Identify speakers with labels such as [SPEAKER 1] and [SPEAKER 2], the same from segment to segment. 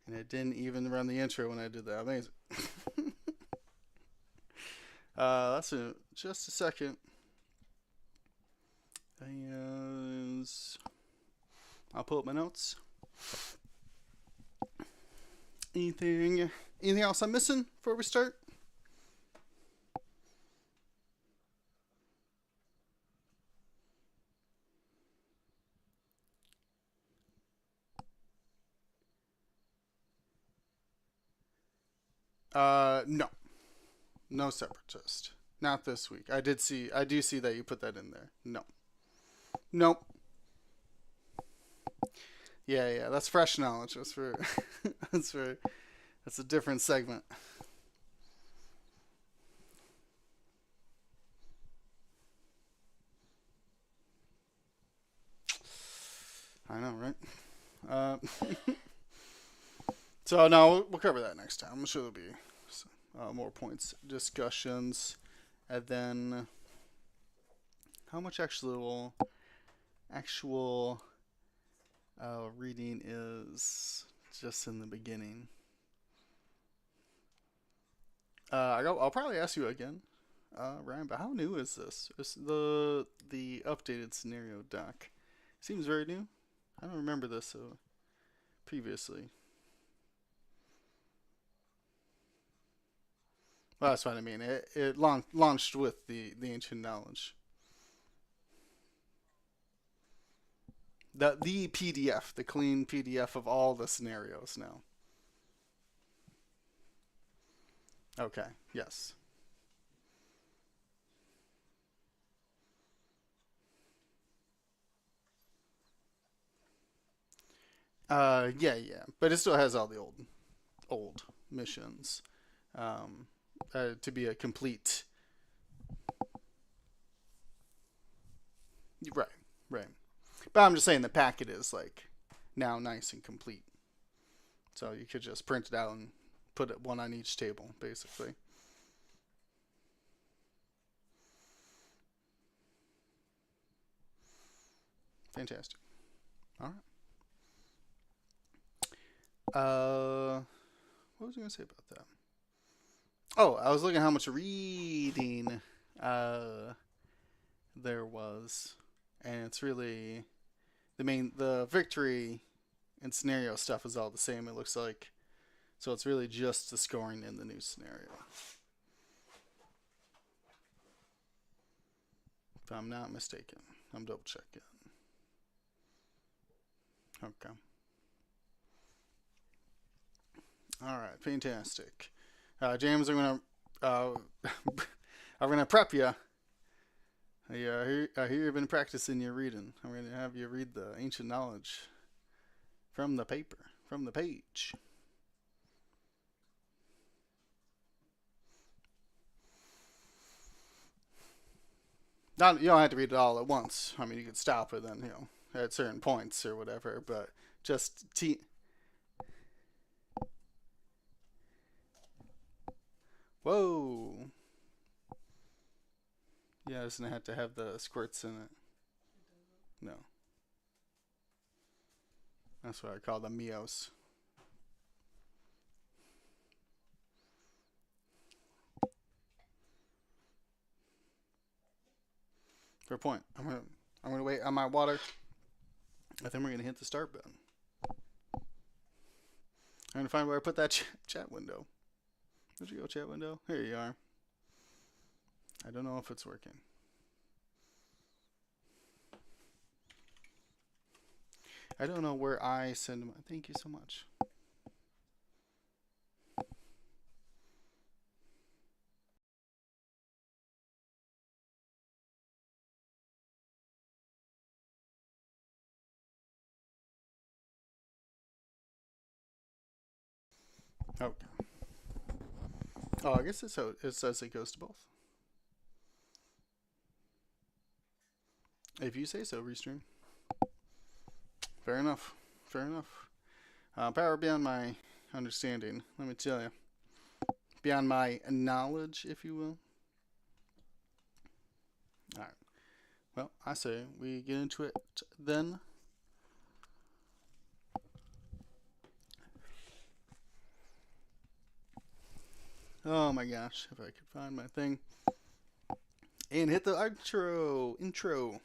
[SPEAKER 1] And it didn't even run the intro when I did that. Amazing. That's just a second. And I'll pull up my notes. Anything else I'm missing before we start? No. No separatist. Not this week. I do see that you put that in there. No. Nope. Yeah, that's fresh knowledge. That's for that's a different segment. I know, right? Uh, so no, we'll cover that next time. I'm sure there'll be more points, discussions, and then how much actual reading is just in the beginning. I'll probably ask you again, Ryan. But how new is this? Is the updated scenario doc? Seems very new. I don't remember this previously. Well, that's what I mean. It launched with the ancient knowledge. The PDF, the clean PDF of all the scenarios now. Okay. Yes. Yeah. But it still has all the old missions. Um, to be a complete. Right. Right. But I'm just saying the packet is like now nice and complete. So you could just print it out and put it one on each table, basically. Fantastic. All right. What was I gonna say about that? Oh, I was looking at how much reading uh there was, and it's really the victory and scenario stuff is all the same. It looks like so it's really just the scoring in the new scenario, if I'm not mistaken. I'm double checking. Okay. All right. Fantastic. James, uh, I'm gonna prep you. I hear you've been practicing your reading. I'm gonna have you read the ancient knowledge from the paper, from the page. Not you don't have to read it all at once. I mean, you could stop it then, at certain points or whatever. But just whoa. Yeah, it doesn't have to have the squirts in it. No, that's what I call the Mios. Fair point. I'm gonna wait on my water. I think we're gonna hit the start button. I'm gonna find where I put that chat window. Where'd you go, chat window? Here you are. I don't know if it's working. I don't know where I send them. Thank you so much. Okay. Oh, I guess it says it goes to both. If you say so, Restream. Fair enough. Fair enough. Power beyond my understanding. Let me tell you, beyond my knowledge, if you will. All right. Well, I say we get into it then. Oh my gosh, if I could find my thing. And hit the intro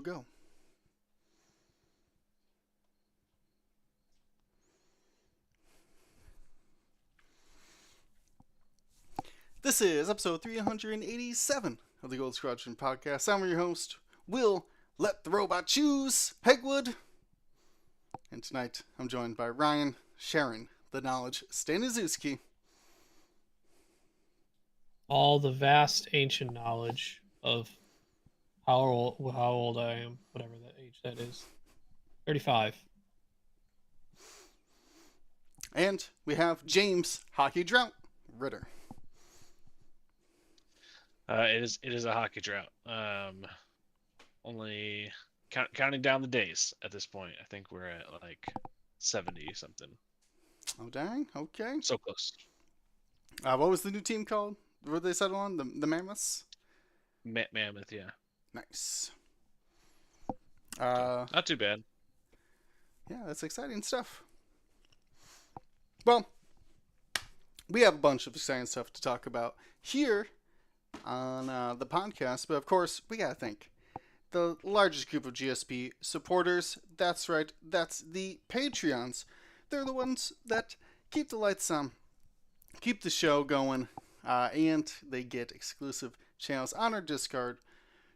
[SPEAKER 1] go. This is episode 387 of the Gold Squadron podcast. I'm your host, Will Let the Robot Choose, Pegwood. And tonight I'm joined by Ryan, Sharon, the Knowledge, Staniszewski.
[SPEAKER 2] All the vast ancient knowledge of how old I am, whatever that age that is. 35.
[SPEAKER 1] And we have James Hockey Drought Ritter.
[SPEAKER 3] It is a hockey drought. Only counting down the days at this point. I think we're at like 70 something.
[SPEAKER 1] Oh dang, okay.
[SPEAKER 3] So close.
[SPEAKER 1] What was the new team called? What did they settle on? The Mammoths?
[SPEAKER 3] Mammoth, yeah.
[SPEAKER 1] Nice.
[SPEAKER 3] Not too bad.
[SPEAKER 1] Yeah, that's exciting stuff. Well, we have a bunch of exciting stuff to talk about here on the podcast, but of course, we gotta thank the largest group of GSP supporters. That's right, that's the Patreons. They're the ones that keep the lights on, keep the show going, and they get exclusive channels on our Discord,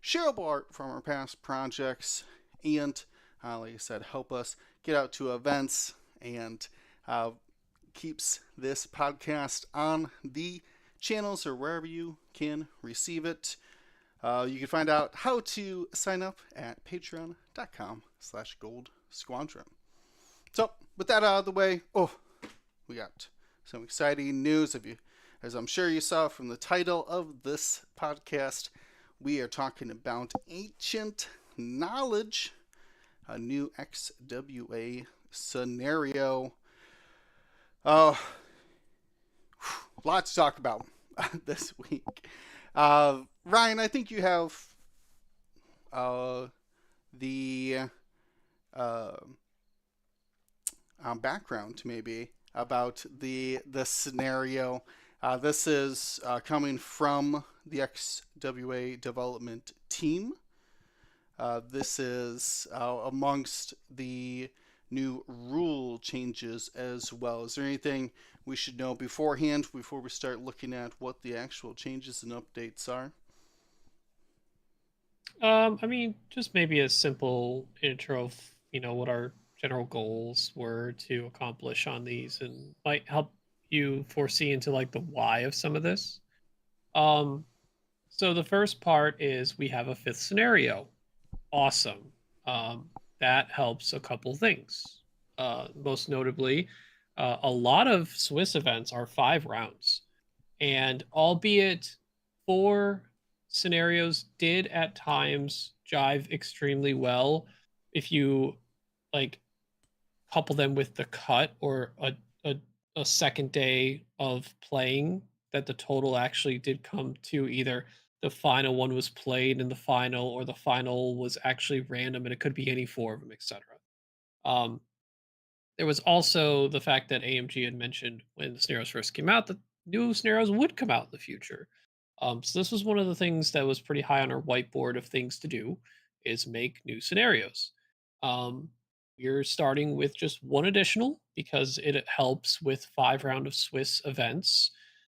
[SPEAKER 1] shareable art from our past projects, and like I said, help us get out to events and keeps this podcast on the channels or wherever you can receive it. You can find out how to sign up at patreon.com/Gold Squadron. So, with that out of the way, we got some exciting news of you. As I'm sure you saw from the title of this podcast, we are talking about Ancient Knowledge, a new XWA scenario. A lot to talk about this week. Ryan, I think you have the background maybe about the scenario. This is coming from the XWA development team. This is amongst the new rule changes as well. Is there anything we should know beforehand before we start looking at what the actual changes and updates are?
[SPEAKER 2] I mean, just maybe a simple intro of, what our general goals were to accomplish on these and might help you foresee into like the why of some of this. Um, so the first part is we have a fifth scenario. Awesome. That helps a couple things. Most notably, a lot of Swiss events are 5 rounds, and albeit 4 scenarios did at times jive extremely well, if you like couple them with the cut or a, a second day of playing, that the total actually did come to either the final one was played in the final or the final was actually random and it could be any 4 of them, etc. Um, there was also the fact that AMG had mentioned when the scenarios first came out that new scenarios would come out in the future. So this was one of the things that was pretty high on our whiteboard of things to do, is make new scenarios. Um, we're starting with just one additional because it helps with 5 round of Swiss events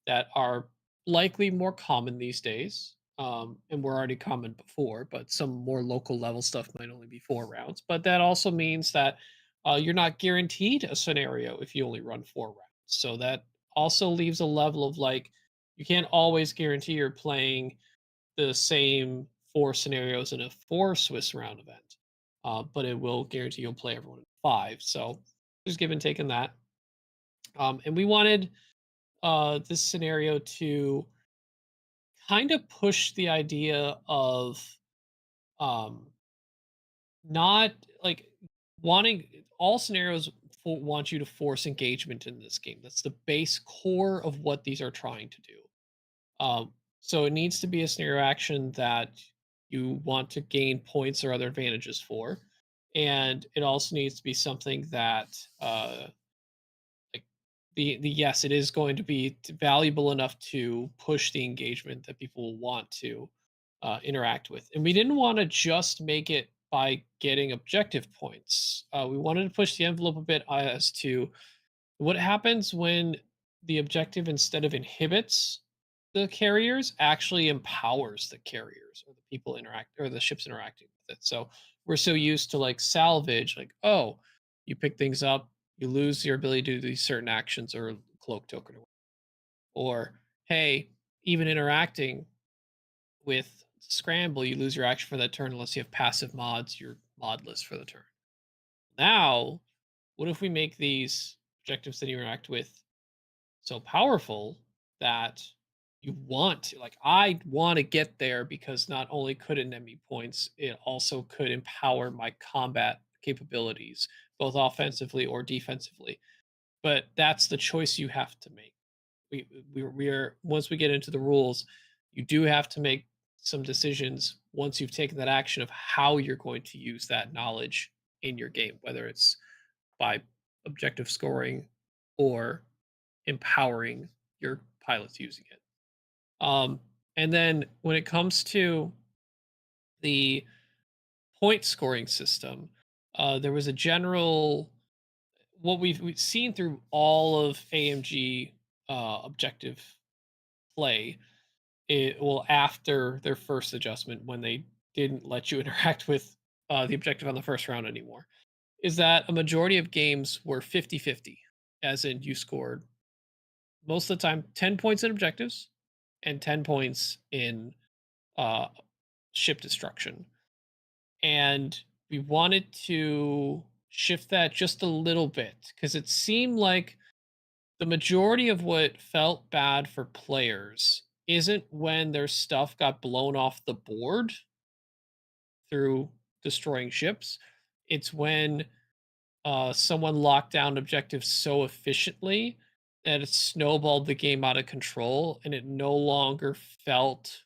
[SPEAKER 2] that are likely more common these days. And were already common before, but some more local level stuff might only be 4 rounds. But that also means that you're not guaranteed a scenario if you only run 4 rounds. So that also leaves a level of like, you can't always guarantee you're playing the same 4 scenarios in a 4 Swiss round event, but it will guarantee you'll play everyone in 5. So there's give and take in that. And we wanted this scenario to kind of push the idea of um, not like wanting all scenarios want you to force engagement in this game. That's the base core of what these are trying to do. So it needs to be a scenario action that you want to gain points or other advantages for, and it also needs to be something that like the yes, it is going to be valuable enough to push the engagement that people will want to interact with. And we didn't want to just make it by getting objective points. We wanted to push the envelope a bit as to what happens when the objective, instead of inhibits the carriers, actually empowers the carriers or the people interact or the ships interacting with it. So we're so used to like salvage, like, oh, you pick things up, you lose your ability to do these certain actions or cloak token, or hey, even interacting with scramble, you lose your action for that turn unless you have passive mods, you're modless for the turn. Now, what if we make these objectives that you interact with so powerful that you want to, like, I want to get there because not only could it net me points, it also could empower my combat capabilities, both offensively or defensively. But that's the choice you have to make. We are once we get into the rules, you do have to make some decisions once you've taken that action of how you're going to use that knowledge in your game, whether it's by objective scoring or empowering your pilots using it. Um, and then when it comes to the point scoring system, there was a general what we've seen through all of AMG objective play. It well after their first adjustment when they didn't let you interact with the objective on the first round anymore, is that a majority of games were 50-50, as in you scored most of the time 10 points in objectives and 10 points in uh, ship destruction. And we wanted to shift that just a little bit because it seemed like the majority of what felt bad for players isn't when their stuff got blown off the board through destroying ships. It's when someone locked down objectives so efficiently that it snowballed the game out of control and it no longer felt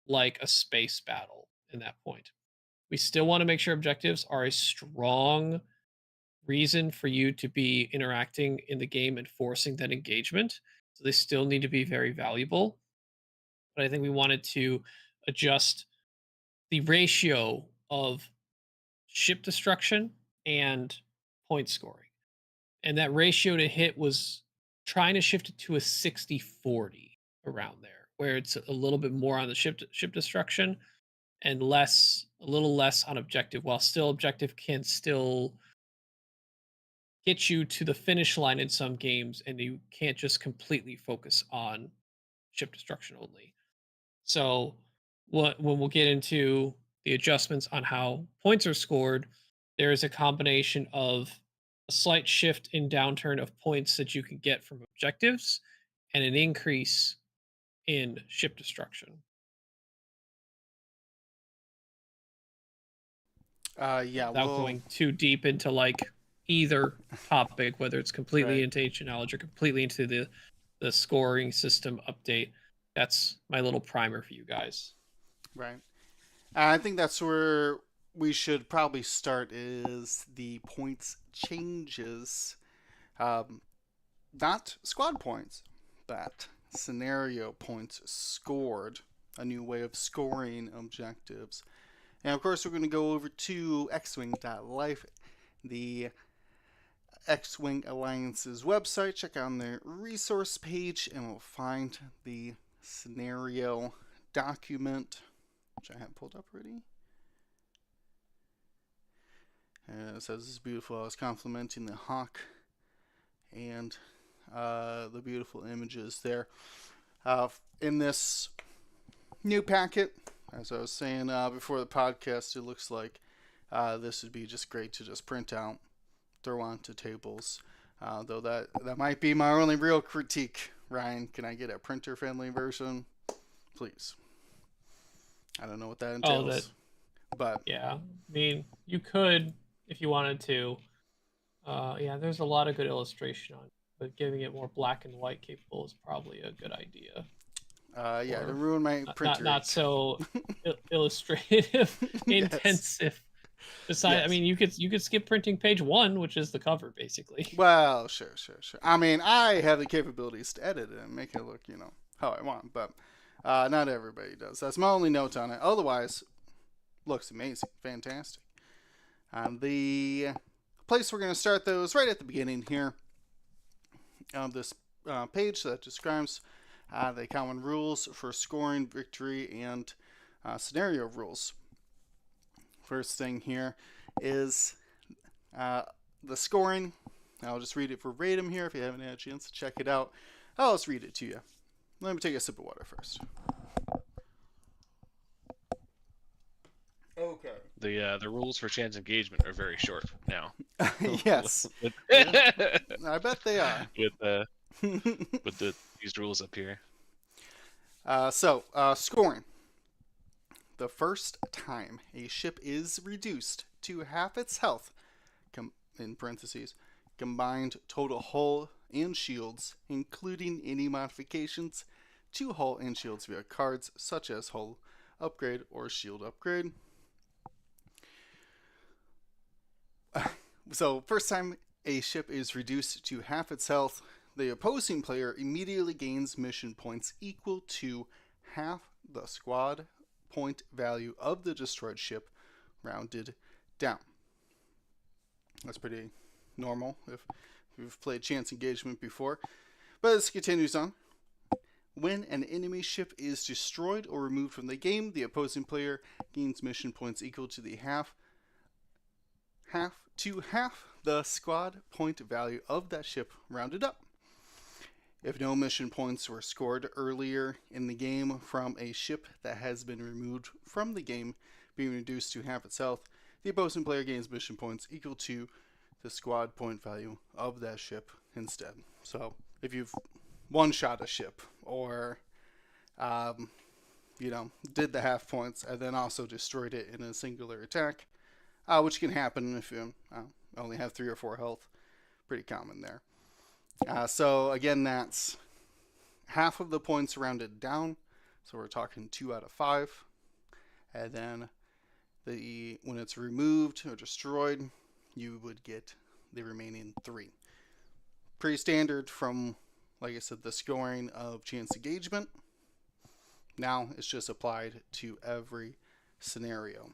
[SPEAKER 2] like a space battle in that point. We still want to make sure objectives are a strong reason for you to be interacting in the game and forcing that engagement. So they still need to be very valuable. But I think we wanted to adjust the ratio of ship destruction and point scoring. And that ratio to hit was trying to shift it to a 60-40 around there, where it's a little bit more on the ship destruction and a little less on objective, while still objective can still get you to the finish line in some games, and you can't just completely focus on ship destruction only. So, when we'll get into the adjustments on how points are scored, there is a combination of a slight shift in downturn of points that you can get from objectives and an increase in ship destruction.
[SPEAKER 1] Yeah,
[SPEAKER 2] Without
[SPEAKER 1] well,
[SPEAKER 2] going too deep into like either topic, whether it's completely
[SPEAKER 1] right.
[SPEAKER 2] into ancient knowledge or completely into the scoring system update. That's my little primer for you guys.
[SPEAKER 1] Right. I think that's where we should probably start is the points changes. Um, Not squad points, but scenario points scored. A new way of scoring objectives. And of course, we're going to go over to xwing.life, the X Wing Alliance's website. Check out their resource page, and we'll find the scenario document, which I have pulled up already. And it says it's beautiful. I was complimenting the hawk and the beautiful images there. In this new packet, as I was saying before the podcast, it looks like this would be just great to just print out, throw onto tables. Though that might be my only real critique. Ryan, can I get a printer-friendly version, please? I don't know what that entails, but
[SPEAKER 2] yeah, I mean, you could if you wanted to. Yeah, there's a lot of good illustration on it, but giving it more black and white capable is probably a good idea.
[SPEAKER 1] yeah, to
[SPEAKER 2] Or
[SPEAKER 1] ruin my printer.
[SPEAKER 2] not so illustrative
[SPEAKER 1] Yes.
[SPEAKER 2] intensive. Besides, I
[SPEAKER 1] Yes.
[SPEAKER 2] mean, you could skip printing page 1, which is the cover, basically.
[SPEAKER 1] Well, sure. I mean, I have the capabilities to edit it and make it look, how I want, but not everybody does. That's my only note on it. Otherwise, looks amazing, fantastic. The place we're going to start though is right at the beginning here of this page that describes the common rules for scoring, victory, and scenario rules. First thing here is the scoring. I'll just read it verbatim here if you haven't had a chance to check it out. I'll just read it to you. Let me take a sip of water first. Okay.
[SPEAKER 3] The rules for chance engagement are very short now.
[SPEAKER 1] Yes.
[SPEAKER 3] with,
[SPEAKER 1] Yeah, I bet they are.
[SPEAKER 3] with these rules up here.
[SPEAKER 1] Scoring. The first time a ship is reduced to half its health, in parentheses, combined total hull and shields, including any modifications to hull and shields via cards such as hull upgrade or shield upgrade. So, first time a ship is reduced to half its health, the opposing player immediately gains mission points equal to half the squad point value of the destroyed ship, rounded down. That's pretty normal if you've played chance engagement before. But this continues on. When an enemy ship is destroyed or removed from the game, the opposing player gains mission points equal to the half the squad point value of that ship, rounded up. If no mission points were scored earlier in the game from a ship that has been removed from the game, being reduced to half its health, the opposing player gains mission points equal to the squad point value of that ship instead. So if you've one-shot a ship or, did the half points and then also destroyed it in a singular attack, which can happen if you only have 3 or 4 health, pretty common there. So again, that's half of the points rounded down. So we're talking 2 out of 5. And then when it's removed or destroyed, you would get the remaining 3. Pretty standard from, like I said, the scoring of chance engagement. Now it's just applied to every scenario.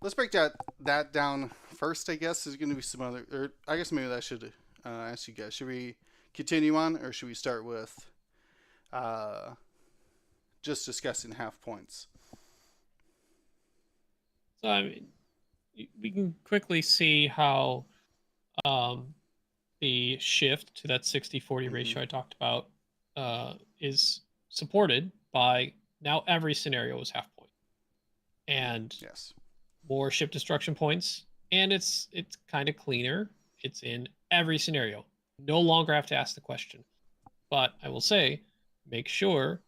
[SPEAKER 1] Let's break that down first, I guess. There's going to be some other... Or I guess maybe I should ask you guys. Should we continue on, or should we start with just discussing half points?
[SPEAKER 2] So, I mean, we can quickly see how the shift to that 60-40 ratio I talked about is supported by now every scenario is half point. And
[SPEAKER 1] yes,
[SPEAKER 2] more ship destruction points, and it's kind of cleaner. It's in every scenario. No longer have to ask the question. But I will say, make sure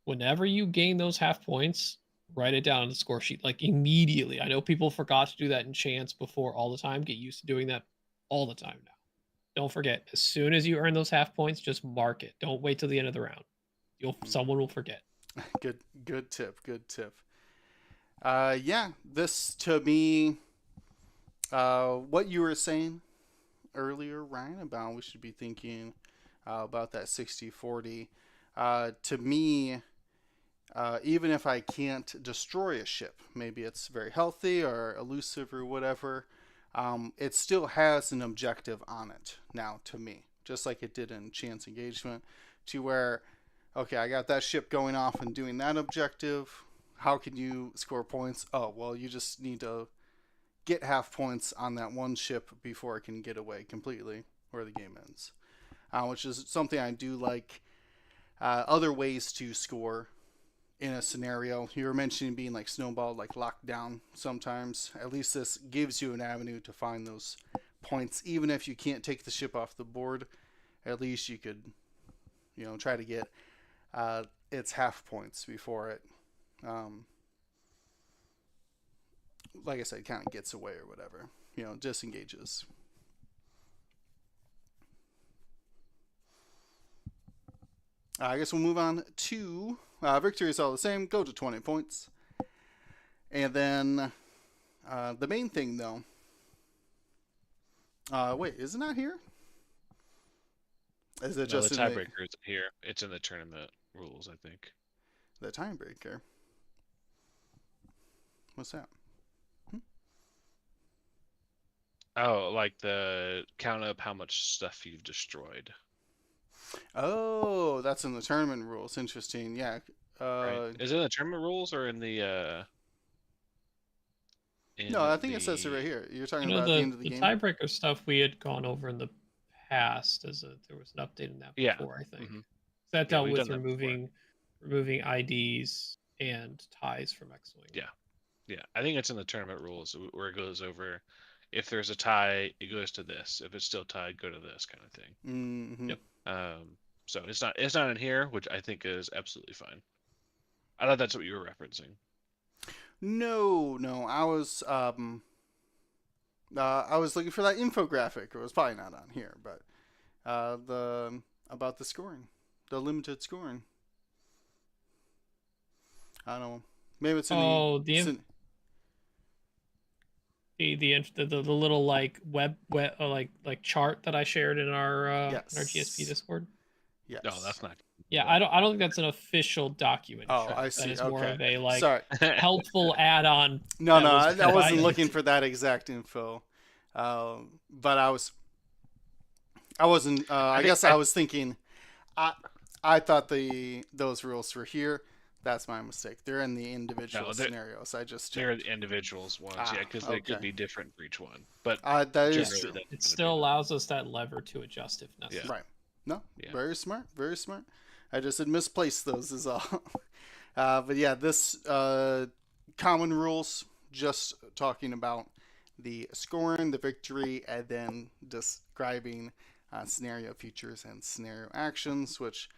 [SPEAKER 2] whenever you gain those half points, write it down on the score sheet like immediately. I know people forgot to do that in chance before all the time. Get used to doing that all the time now. Don't forget, as soon as you earn those half points, just mark it. Don't wait till the end of the round. Someone will forget.
[SPEAKER 1] Good tip. Yeah, this to me, what you were saying earlier, Ryan, about we should be thinking about that 60-40. To me, even if I can't destroy a ship, maybe it's very healthy or elusive or whatever, it still has an objective on it now to me, just like it did in chance engagement, to where, okay, I got that ship going off and doing that objective. How can you score points? Oh, well, you just need to get half points on that one ship before it can get away completely, or the game ends. Which is something I do like. Other ways to score in a scenario. You were mentioning being like snowballed, like locked down sometimes. At least this gives you an avenue to find those points. Even if you can't take the ship off the board, at least you could, try to get its half points before it, like I said, kind of gets away or whatever. Disengages. I guess we'll move on to victory is all the same. Go to 20 points. And then the main thing, though. Wait, is it not here? Is it
[SPEAKER 3] No, the
[SPEAKER 1] just in the
[SPEAKER 3] tiebreaker is here. It's in the tournament rules, I think.
[SPEAKER 1] tiebreaker? What's that?
[SPEAKER 3] Oh, like the count up how much stuff you've destroyed.
[SPEAKER 1] Oh, that's in the tournament rules. Interesting. Yeah.
[SPEAKER 3] Right. Is it in the tournament rules or in the
[SPEAKER 1] No, I think it says it right here. You're talking about at the end of the
[SPEAKER 2] The
[SPEAKER 1] game.
[SPEAKER 2] tiebreaker stuff we had gone over in the past there was an update in that
[SPEAKER 3] Yeah.
[SPEAKER 2] before, I think.
[SPEAKER 3] Mm-hmm.
[SPEAKER 2] That
[SPEAKER 3] Yeah,
[SPEAKER 2] dealt
[SPEAKER 3] we've
[SPEAKER 2] with
[SPEAKER 3] done that before.
[SPEAKER 2] removing IDs and ties from X-Wing.
[SPEAKER 3] Yeah. Yeah. I think it's in the tournament rules where it goes over if there's a tie, it goes to this. If it's still tied, go to this kind of thing.
[SPEAKER 1] Mm-hmm.
[SPEAKER 2] Yep.
[SPEAKER 3] So it's not in here, which I think is absolutely fine. I thought that's what you were referencing.
[SPEAKER 1] No, I was looking for that infographic. It was probably not on here, but the about the scoring, the limited scoring. I don't know. Maybe it's in the.
[SPEAKER 2] Oh,
[SPEAKER 1] It's in,
[SPEAKER 2] the little like web like chart that I shared in our GSP
[SPEAKER 1] yes.
[SPEAKER 2] Discord.
[SPEAKER 3] No,
[SPEAKER 1] Yes.
[SPEAKER 3] that's not.
[SPEAKER 2] Yeah, I don't think that's an official document.
[SPEAKER 1] Oh,
[SPEAKER 2] Track.
[SPEAKER 1] I
[SPEAKER 2] That
[SPEAKER 1] see.
[SPEAKER 2] is more
[SPEAKER 1] Okay.
[SPEAKER 2] of a like
[SPEAKER 1] Sorry.
[SPEAKER 2] helpful add-on.
[SPEAKER 1] No,
[SPEAKER 2] that
[SPEAKER 1] no,
[SPEAKER 2] was
[SPEAKER 1] I wasn't
[SPEAKER 2] provided.
[SPEAKER 1] looking for that exact info. But I was. I wasn't. I guess I was thinking. I I thought those rules were here. That's my mistake. They're in the individual scenarios. I just checked.
[SPEAKER 3] They're the individuals ones, yeah, because they could be different for each one. But
[SPEAKER 1] that is
[SPEAKER 3] generally,
[SPEAKER 1] true.
[SPEAKER 2] It still allows us that lever to adjust if necessary.
[SPEAKER 1] Right. No,
[SPEAKER 3] Yeah.
[SPEAKER 1] very smart. Very smart. I just had misplaced those, is all. But yeah, this common rules, just talking about the scoring, the victory, and then describing scenario features and scenario actions, which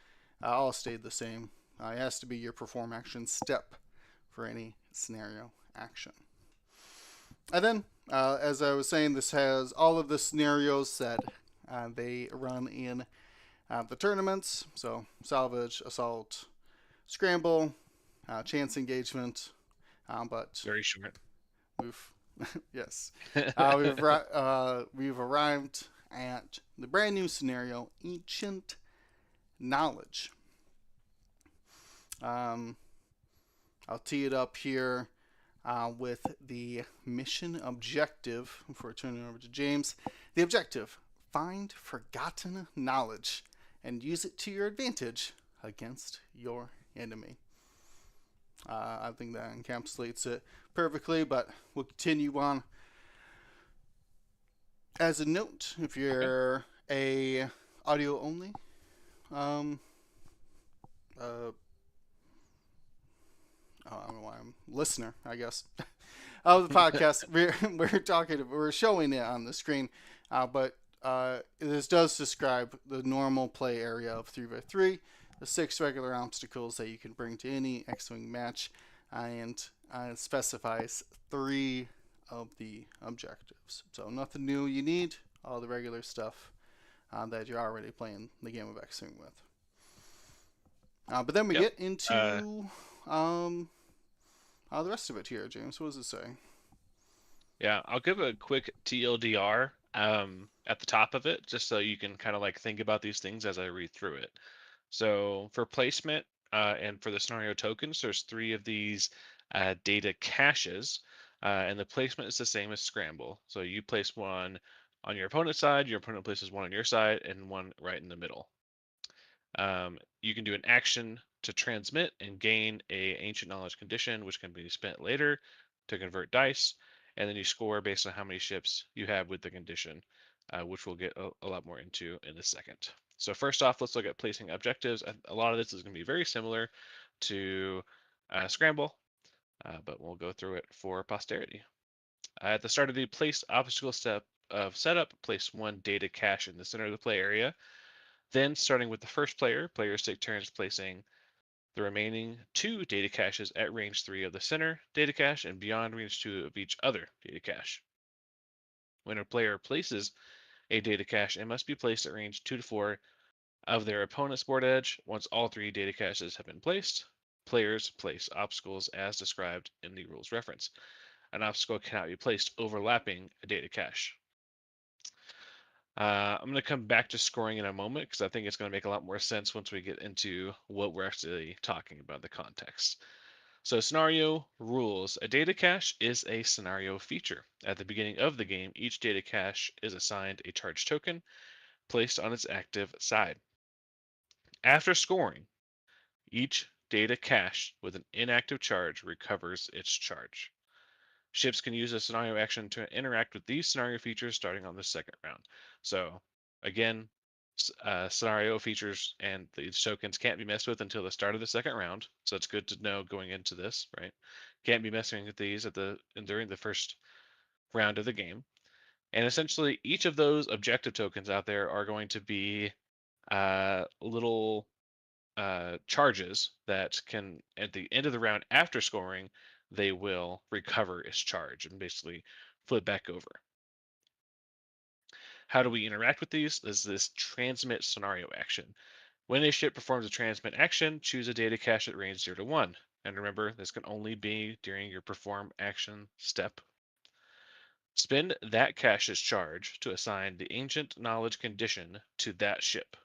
[SPEAKER 1] all stayed the same. It has to be your perform action step for any scenario action. And then, as I was saying, this has all of the scenarios that they run in the tournaments. So, salvage, assault, scramble, chance engagement. But
[SPEAKER 3] very short.
[SPEAKER 1] we've yes, we've arrived at the brand new scenario, ancient knowledge. I'll tee it up here with the mission objective before turning it over to James. The objective: find forgotten knowledge and use it to your advantage against your enemy. I think that encapsulates it perfectly, but we'll continue on. As a note, if you're a audio only I don't know why I'm listener, I guess, of the podcast. We're showing it on the screen, but this does describe the normal play area of 3x3, the 6 regular obstacles that you can bring to any X-Wing match, and it specifies 3 of the objectives. So nothing new you need, all the regular stuff that you're already playing the game of X-Wing with. But then we get into the rest of it here, James. What does it say?
[SPEAKER 3] Yeah, I'll give a quick TLDR at the top of it, just so you can kind of like think about these things as I read through it. So for placement and for the scenario tokens, there's 3 of these data caches, and the placement is the same as Scramble. So you place one on your opponent's side, your opponent places one on your side, and one right in the middle. You can do an action to transmit and gain a ancient knowledge condition, which can be spent later to convert dice, and then you score based on how many ships you have with the condition, which we'll get a lot more into in a second. So first off, let's look at placing objectives. A lot of this is going to be very similar to Scramble, but we'll go through it for posterity. At the start of the place obstacle step of setup, place 1 data cache in the center of the play area. Then, starting with the first player, players take turns placing the remaining 2 data caches at range 3 of the center data cache and beyond range 2 of each other data cache. When a player places a data cache, it must be placed at range 2 to 4 of their opponent's board edge once all 3 data caches have been placed. players place obstacles as described in the rules reference. An obstacle cannot be placed overlapping a data cache. I'm going to come back to scoring in a moment because I think it's going to make a lot more sense once we get into what we're actually talking about, the context. So scenario rules. A data cache is a scenario feature. At the beginning of the game, each data cache is assigned a charge token placed on its active side. After scoring, each data cache with an inactive charge recovers its charge. Ships can use a scenario action to interact with these scenario features starting on the second round. So, again, scenario features and these tokens can't be messed with until the start of the second round. So it's good to know going into this, right? Can't be messing with these during the first round of the game. And essentially, each of those objective tokens out there are going to be little charges that can, at the end of the round after scoring, they will recover its charge and basically flip back over. How do we interact with these? Is this transmit scenario action. When a ship performs a transmit action, choose a data cache at range 0 to 1. And remember, this can only be during your perform action step. Spend that cache's charge to assign the ancient knowledge condition to that ship.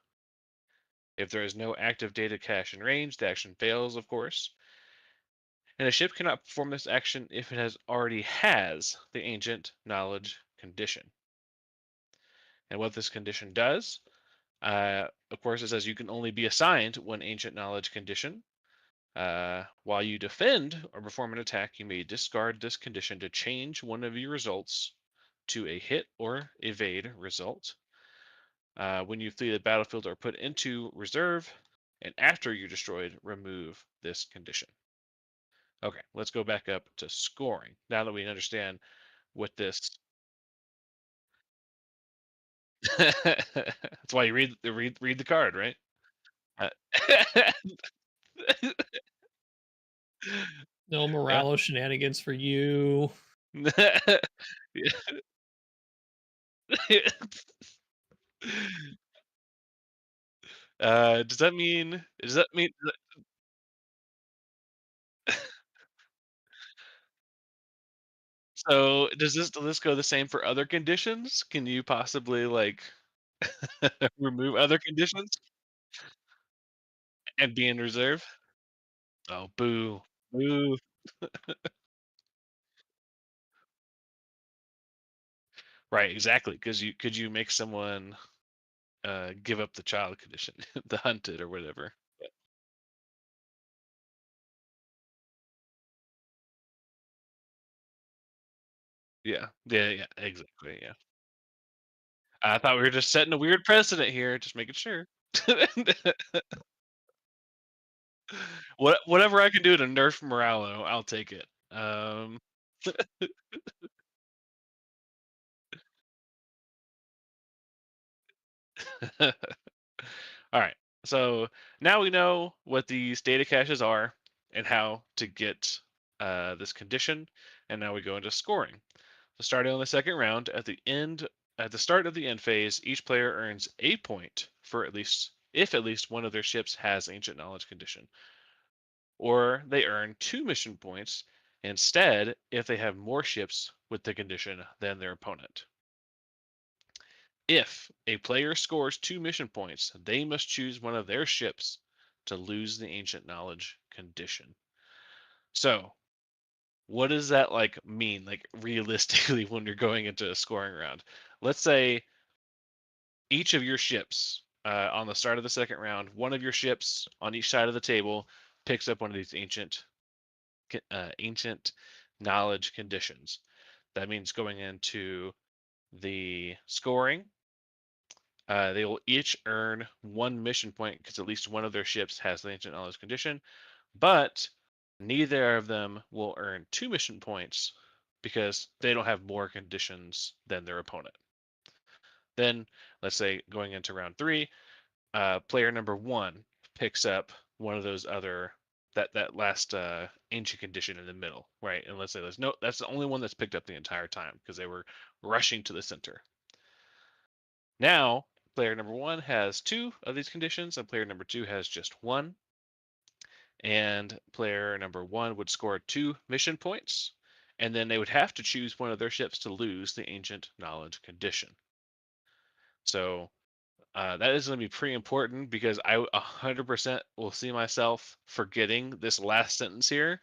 [SPEAKER 3] If there is no active data cache in range, the action fails, of course. And a ship cannot perform this action if it already has the ancient knowledge condition. And what this condition does, of course, it says you can only be assigned one ancient knowledge condition. While you defend or perform an attack, you may discard this condition to change one of your results to a hit or evade result. When you flee the battlefield or put into reserve, and after you're destroyed, remove this condition. Okay, let's go back up to scoring. Now that we understand what this that's why you read the card, right? Uh,
[SPEAKER 2] No
[SPEAKER 3] yeah.
[SPEAKER 2] Moralo shenanigans for you. Does that mean so does this go the same for other conditions? Can you possibly like remove other conditions and be in reserve? Oh, boo. Boo. Right, exactly. Because could you make someone give up the child condition, the hunted or whatever? Yeah, yeah, yeah, exactly. Yeah, I thought we were just setting a weird precedent here, just making sure. Whatever I can do to nerf Moralo, I'll take it. All right. So now we know what these data caches are and how to get this condition, and now we go into scoring. So starting on the second round, at the start of the end phase, each player earns a point for if at least one of their ships has ancient knowledge condition, or they earn 2 mission points instead if they have more ships with the condition than their opponent. If a player scores 2 mission points, they must choose one of their ships to lose the ancient knowledge condition. So, what does that like mean, like realistically, when you're going into a scoring round? Let's say each of your ships on the start of the second round, one of your ships on each side of the table picks up one of these ancient knowledge conditions. That means going into the scoring, they will each earn 1 mission point because at least one of their ships has the ancient knowledge condition, but neither of them will earn 2 mission points because they don't have more conditions than their opponent. Then, let's say going into round three, player number one picks up one of those other that last ancient condition in the middle, right? And let's say that's the only one that's picked up the entire time because they were rushing to the center. Now, player number one has 2 of these conditions, and player number 2 has just 1.
[SPEAKER 3] and player number 1 would score 2 mission points, and then they would have to choose one of their ships to lose the ancient knowledge condition. So that is going to be pretty important because I 100% will see myself forgetting this last sentence here.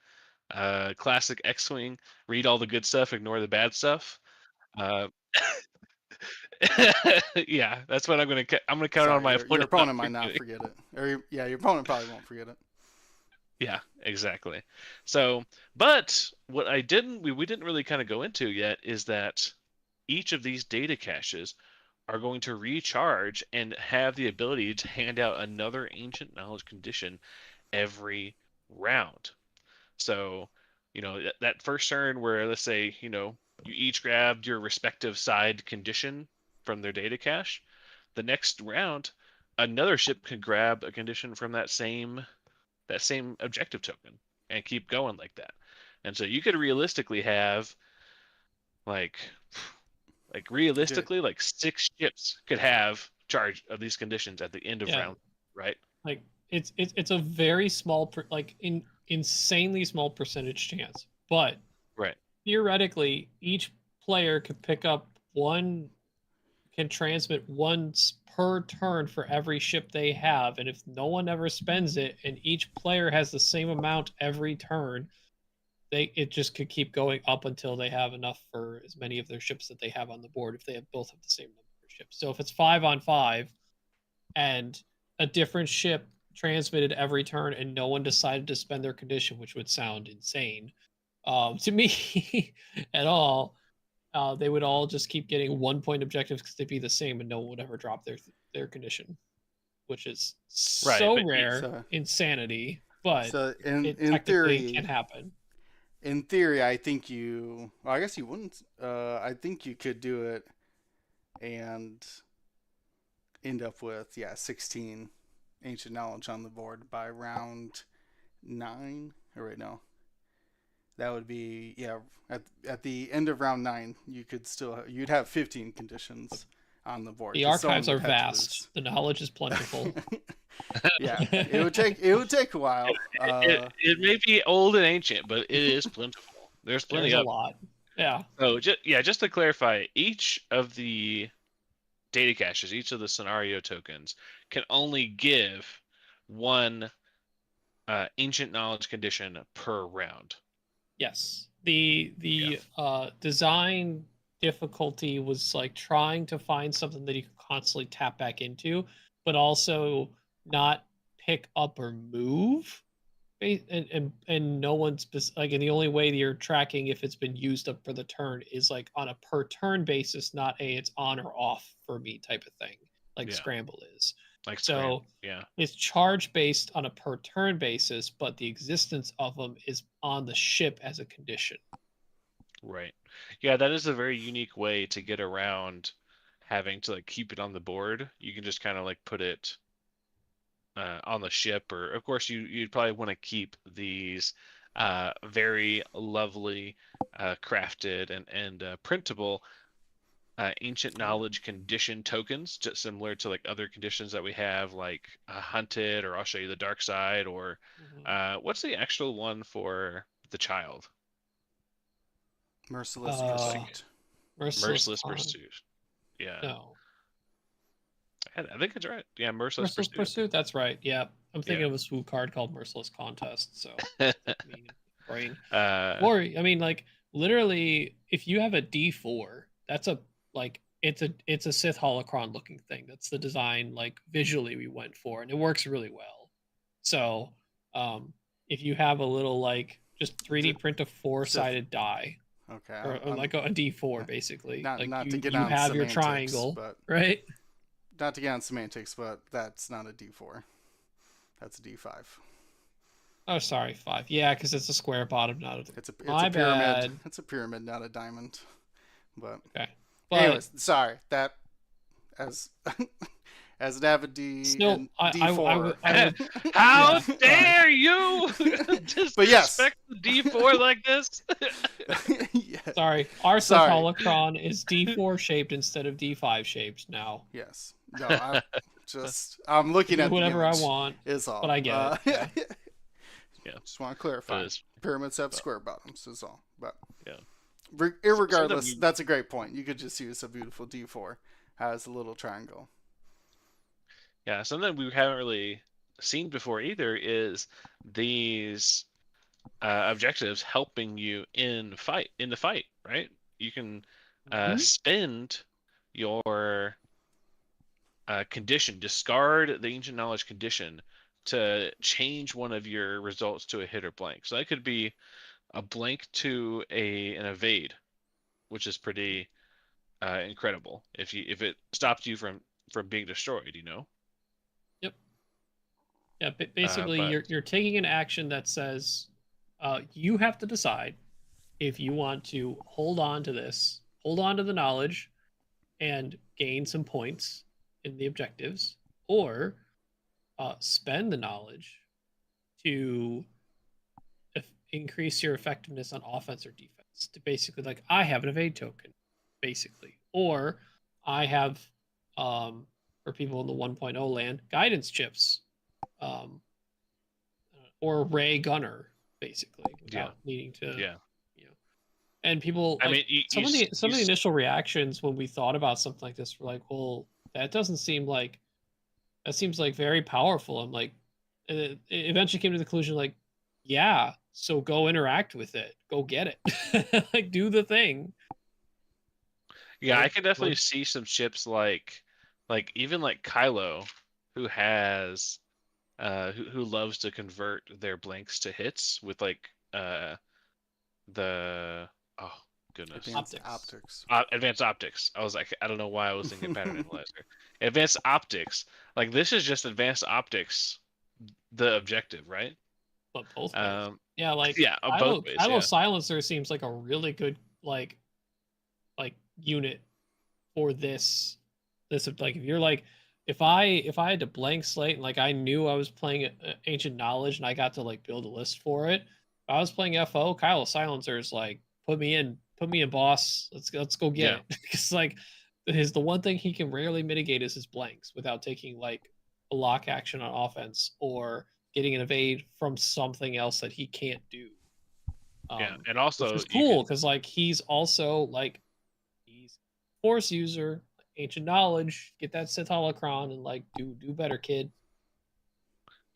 [SPEAKER 3] Classic X-wing: read all the good stuff, ignore the bad stuff. Uh, yeah, that's what I'm gonna. I'm gonna count on
[SPEAKER 1] Sorry,
[SPEAKER 3] my
[SPEAKER 1] your
[SPEAKER 3] opponent not
[SPEAKER 1] opponent might not
[SPEAKER 3] forgetting.
[SPEAKER 1] forget it. Or yeah, your opponent probably won't forget it.
[SPEAKER 3] Yeah, exactly. So, but what I didn't, we didn't really kind of go into yet is that each of these data caches are going to recharge and have the ability to hand out another ancient knowledge condition every round. So, that first turn where, let's say, you each grabbed your respective side condition from their data cache, the next round, another ship could grab a condition from that same objective token and keep going like that. And so you could realistically have like
[SPEAKER 1] Dude,
[SPEAKER 3] realistically like 6 ships could have charge of these conditions at the end of
[SPEAKER 2] Yeah.
[SPEAKER 3] round, right?
[SPEAKER 2] Like it's a very small insanely small percentage chance, but
[SPEAKER 3] Right.
[SPEAKER 2] theoretically each player could pick up can transmit once per turn for every ship they have, and if no one ever spends it and each player has the same amount every turn, it just could keep going up until they have enough for as many of their ships that they have on the board if they both have the same number of ships. So if it's 5-on-5 and a different ship transmitted every turn and no one decided to spend their condition, which would sound insane to me at all, they would all just keep getting 1 point objectives because they'd be the same and no one would ever drop their condition, which is
[SPEAKER 3] Right,
[SPEAKER 2] so
[SPEAKER 3] but
[SPEAKER 2] rare,
[SPEAKER 1] so
[SPEAKER 2] insanity, but
[SPEAKER 1] so
[SPEAKER 2] it
[SPEAKER 1] in
[SPEAKER 2] technically
[SPEAKER 1] theory,
[SPEAKER 2] can happen.
[SPEAKER 1] in theory, I think well, I guess you wouldn't. I think you could do it and end up with 16 ancient knowledge on the board by round 9. Or wait, no, that would be at the end of round 9. You'd have 15 conditions on the board.
[SPEAKER 2] The
[SPEAKER 1] 'Cause someone
[SPEAKER 2] archives are
[SPEAKER 1] would have to
[SPEAKER 2] vast. The knowledge is plentiful.
[SPEAKER 1] Yeah, it would take a while.
[SPEAKER 3] it may be old and ancient, but it is plentiful. There's plenty
[SPEAKER 2] There's a
[SPEAKER 3] of.
[SPEAKER 2] lot. Yeah.
[SPEAKER 3] So just to clarify, each of the data caches, each of the scenario tokens, can only give one ancient knowledge condition per round.
[SPEAKER 2] Yes. The design difficulty was like trying to find something that you could constantly tap back into, but also not pick up or move. And no one's like, and the only way that you're tracking if it's been used up for the turn is like on a per turn basis, not it's on or off for me type of thing, like
[SPEAKER 3] Yeah.
[SPEAKER 2] Scramble is.
[SPEAKER 3] Like
[SPEAKER 2] So
[SPEAKER 3] yeah.
[SPEAKER 2] it's charge based on a per turn basis, but the existence of them is on the ship as a condition.
[SPEAKER 3] Right. Yeah, that is a very unique way to get around having to like keep it on the board. You can just kind of like put it on the ship, or of course you'd probably want to keep these very lovely crafted and printable ancient knowledge condition tokens, just similar to like other conditions that we have, like hunted, or I'll show you the dark side, or what's the actual one for the child?
[SPEAKER 1] Merciless
[SPEAKER 2] Uh,
[SPEAKER 1] pursuit.
[SPEAKER 3] Merciless Pursuit. Yeah,
[SPEAKER 2] No.
[SPEAKER 3] I think it's right. Yeah, Merciless
[SPEAKER 2] Merciless
[SPEAKER 3] Pursuit.
[SPEAKER 2] Pursuit, that's right. Yeah. I'm thinking
[SPEAKER 3] Yeah.
[SPEAKER 2] of a swoop card called Merciless Contest, so me brain.
[SPEAKER 3] Uh,
[SPEAKER 2] Or I mean, like literally, if you have a D4, that's it's a Sith holocron looking thing. That's the design, like visually we went for, and it works really well. So, if you have a little like just 3D print a 4-sided die,
[SPEAKER 1] Okay.
[SPEAKER 2] or like a D4 basically,
[SPEAKER 1] not
[SPEAKER 2] like
[SPEAKER 1] to get
[SPEAKER 2] you
[SPEAKER 1] on
[SPEAKER 2] have your
[SPEAKER 1] semantics,
[SPEAKER 2] triangle,
[SPEAKER 1] but
[SPEAKER 2] right?
[SPEAKER 1] not to get on semantics, but that's not a D4. That's a D5.
[SPEAKER 2] Oh, sorry, 5. Yeah, because it's a square bottom, not a.
[SPEAKER 1] It's a
[SPEAKER 2] My
[SPEAKER 1] pyramid.
[SPEAKER 2] bad.
[SPEAKER 1] It's a pyramid, not a diamond. But
[SPEAKER 2] Okay. But
[SPEAKER 1] anyways, sorry. That as as an avid
[SPEAKER 2] still,
[SPEAKER 1] and D4.
[SPEAKER 2] I would
[SPEAKER 3] how
[SPEAKER 2] Yeah,
[SPEAKER 3] dare you
[SPEAKER 1] But yes.
[SPEAKER 3] disrespect the D4 like this?
[SPEAKER 1] Yeah.
[SPEAKER 2] sorry, our Sith
[SPEAKER 1] Sorry.
[SPEAKER 2] holocron is D4 shaped instead of D5 shaped now.
[SPEAKER 1] Yes. No, I'm looking
[SPEAKER 2] Do
[SPEAKER 1] at
[SPEAKER 2] whatever
[SPEAKER 1] the
[SPEAKER 2] I
[SPEAKER 1] image,
[SPEAKER 2] want,
[SPEAKER 1] is all.
[SPEAKER 2] but I get it. Yeah.
[SPEAKER 3] Yeah,
[SPEAKER 1] Just want to clarify.
[SPEAKER 3] it's
[SPEAKER 1] Pyramids have
[SPEAKER 3] but,
[SPEAKER 1] square bottoms, is all. But
[SPEAKER 3] yeah. Something
[SPEAKER 1] irregardless,
[SPEAKER 3] we
[SPEAKER 1] that's a great point. You could just use a beautiful D4 as a little triangle.
[SPEAKER 3] Yeah, something we haven't really seen before either is these objectives helping you in the fight, right? You can
[SPEAKER 2] Mhm.
[SPEAKER 3] spend your condition, discard the ancient knowledge condition to change one of your results to a hit or blank. So that could be a blank to an evade, which is pretty incredible if it stops you from being destroyed, you know.
[SPEAKER 2] Yep. Yeah. Basically,
[SPEAKER 3] But
[SPEAKER 2] you're taking an action that says you have to decide if you want to hold on to the knowledge, and gain some points in the objectives, or spend the knowledge to increase your effectiveness on offense or defense. To basically, like, I have an evade token, basically, or I have, for people in the 1.0 land, guidance chips, um, or Ray Gunner, basically,
[SPEAKER 3] yeah,
[SPEAKER 2] without needing to,
[SPEAKER 3] yeah.
[SPEAKER 2] you know. And people
[SPEAKER 3] I
[SPEAKER 2] like
[SPEAKER 3] mean, you,
[SPEAKER 2] some of the initial reactions when we thought about something like this were like, well, that doesn't seem like that seems like very powerful. I'm like, it eventually came to the conclusion like, yeah, so go interact with it, go get it, like do the thing.
[SPEAKER 3] yeah, I can definitely
[SPEAKER 2] Like,
[SPEAKER 3] see some ships like even like Kylo, who has who loves to convert their blanks to hits with like the oh goodness
[SPEAKER 1] Advanced
[SPEAKER 2] optics.
[SPEAKER 1] optics.
[SPEAKER 3] advanced optics. I was like, I don't know why I was thinking pattern analyzer. Advanced optics. Like this is just advanced optics, the objective, right?
[SPEAKER 2] But both ways.
[SPEAKER 3] Um,
[SPEAKER 2] Yeah, like
[SPEAKER 3] yeah, both ways.
[SPEAKER 2] Kylo
[SPEAKER 3] Yeah,
[SPEAKER 2] Silencer seems like a really good like unit for this like if you're like if I had to blank slate and like I knew I was playing ancient knowledge and I got to like build a list for it. If I was playing FO, Kyle Silencer is like put me in boss. Let's go get
[SPEAKER 3] yeah,
[SPEAKER 2] it. Because like the one thing he can rarely mitigate is his blanks without taking like a lock action on offense or getting an evade from something else that he can't do.
[SPEAKER 3] yeah.
[SPEAKER 2] Um,
[SPEAKER 3] And
[SPEAKER 2] which
[SPEAKER 3] also
[SPEAKER 2] is
[SPEAKER 3] you
[SPEAKER 2] cool
[SPEAKER 3] can
[SPEAKER 2] because like he's also like he's force user, ancient knowledge, get that Sith holocron and like do better, kid.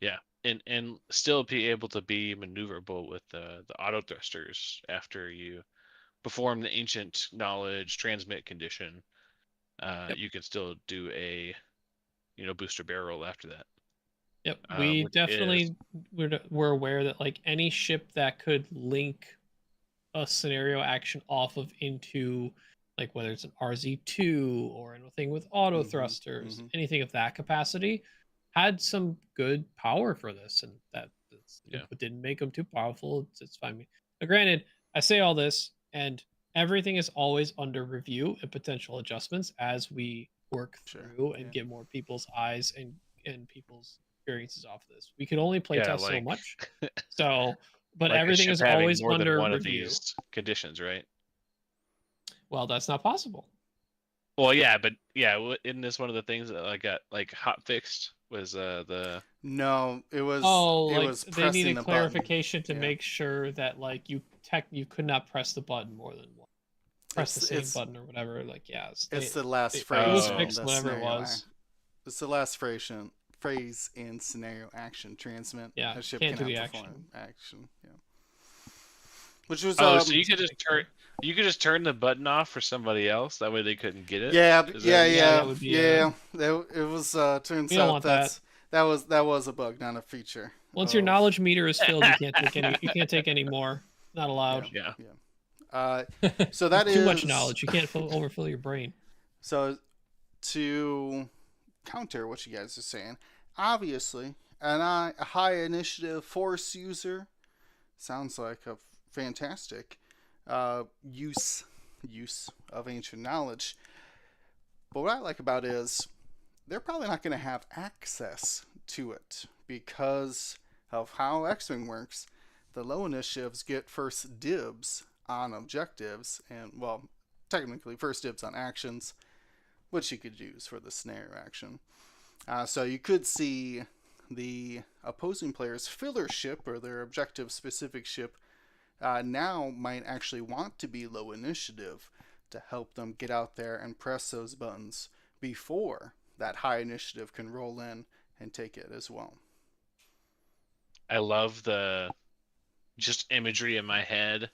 [SPEAKER 3] yeah, and still be able to be maneuverable with the auto thrusters after you perform the ancient knowledge transmit condition.
[SPEAKER 2] Yep.
[SPEAKER 3] You can still do a booster barrel after that,
[SPEAKER 2] Yep. We
[SPEAKER 3] which is
[SPEAKER 2] definitely we're aware that like any ship that could link a scenario action off of into like whether it's an RZ2 or anything with auto
[SPEAKER 1] Mm-hmm.
[SPEAKER 2] thrusters,
[SPEAKER 1] Mm-hmm.
[SPEAKER 2] anything of that capacity, had some good power for this, and it
[SPEAKER 3] yeah,
[SPEAKER 2] didn't make them too powerful. It's fine. But granted, I say all this, and everything is always under review and potential adjustments as we work
[SPEAKER 1] Sure.
[SPEAKER 2] through and
[SPEAKER 1] Yeah.
[SPEAKER 2] get more people's eyes and people's experiences off of this. We can only
[SPEAKER 3] yeah,
[SPEAKER 2] playtest so
[SPEAKER 3] like
[SPEAKER 2] much, so but
[SPEAKER 3] like a
[SPEAKER 2] everything
[SPEAKER 3] ship
[SPEAKER 2] is
[SPEAKER 3] having
[SPEAKER 2] always
[SPEAKER 3] more than
[SPEAKER 2] under
[SPEAKER 3] one of
[SPEAKER 2] review.
[SPEAKER 3] these conditions, right?
[SPEAKER 2] Well, that's not possible.
[SPEAKER 3] Well, yeah, but yeah, isn't this one of the things that I got like hot fixed was the
[SPEAKER 1] No,
[SPEAKER 2] Oh,
[SPEAKER 1] it
[SPEAKER 2] like
[SPEAKER 1] was
[SPEAKER 2] they
[SPEAKER 1] pressing
[SPEAKER 2] needed
[SPEAKER 1] the button.
[SPEAKER 2] clarification to
[SPEAKER 1] Yeah.
[SPEAKER 2] make sure that like you could not press the button more than one. Press the
[SPEAKER 1] It's
[SPEAKER 2] same
[SPEAKER 1] it's
[SPEAKER 2] button or whatever. Like yes,
[SPEAKER 1] it's the last
[SPEAKER 2] it was
[SPEAKER 1] phrase in
[SPEAKER 3] oh
[SPEAKER 2] fixed
[SPEAKER 1] the
[SPEAKER 2] whatever it
[SPEAKER 1] scenario.
[SPEAKER 2] was.
[SPEAKER 1] It's the last phrase in scenario action transmit.
[SPEAKER 2] Yeah,
[SPEAKER 1] A ship
[SPEAKER 2] can't do
[SPEAKER 1] cannot
[SPEAKER 2] the
[SPEAKER 1] perform
[SPEAKER 2] action.
[SPEAKER 1] action. Yeah. Which was
[SPEAKER 3] oh, so you could just turn the button off for somebody else. That way they couldn't get it.
[SPEAKER 1] yeah,
[SPEAKER 3] Is that
[SPEAKER 1] yeah,
[SPEAKER 3] what you're
[SPEAKER 2] Yeah,
[SPEAKER 3] saying?
[SPEAKER 2] that would be
[SPEAKER 1] yeah. It was
[SPEAKER 2] we
[SPEAKER 1] turns
[SPEAKER 2] don't
[SPEAKER 1] out
[SPEAKER 2] want that.
[SPEAKER 1] that was a bug, not a feature
[SPEAKER 2] Once your
[SPEAKER 1] of
[SPEAKER 2] knowledge meter is filled, you can't take any more. Not
[SPEAKER 1] yeah,
[SPEAKER 2] allowed.
[SPEAKER 3] Yeah.
[SPEAKER 1] yeah. So that
[SPEAKER 2] Too much
[SPEAKER 1] is
[SPEAKER 2] knowledge. You can't overfill your brain.
[SPEAKER 1] so to counter what you guys are saying. Obviously, a high initiative force user sounds like a fantastic use of ancient knowledge. But what I like about it is they're probably not going to have access to it because of how X-Wing works. The low initiatives get first dibs on objectives, and well, technically first dibs on actions, which you could use for the snare action. So you could see the opposing player's filler ship or their objective specific ship now might actually want to be low initiative to help them get out there and press those buttons before that high initiative can roll in and take it as well.
[SPEAKER 3] I love the just imagery in my head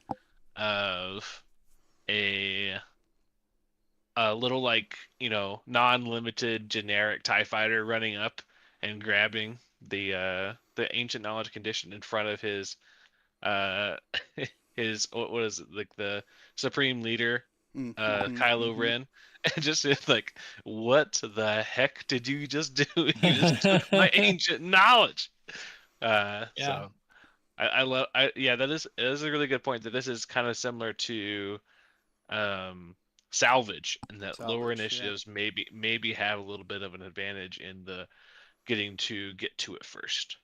[SPEAKER 3] of a little, like, non-limited generic TIE fighter running up and grabbing the ancient knowledge condition in front of his uh his what is it, like the supreme leader, Kylo Ren, and just like, what the heck did you just do? You just took my ancient knowledge. So I love, yeah, that is a really good point, that this is kind of similar to salvage, and that lower
[SPEAKER 1] Salvage, yeah.
[SPEAKER 3] initiatives maybe have a little bit of an advantage in the get to it first.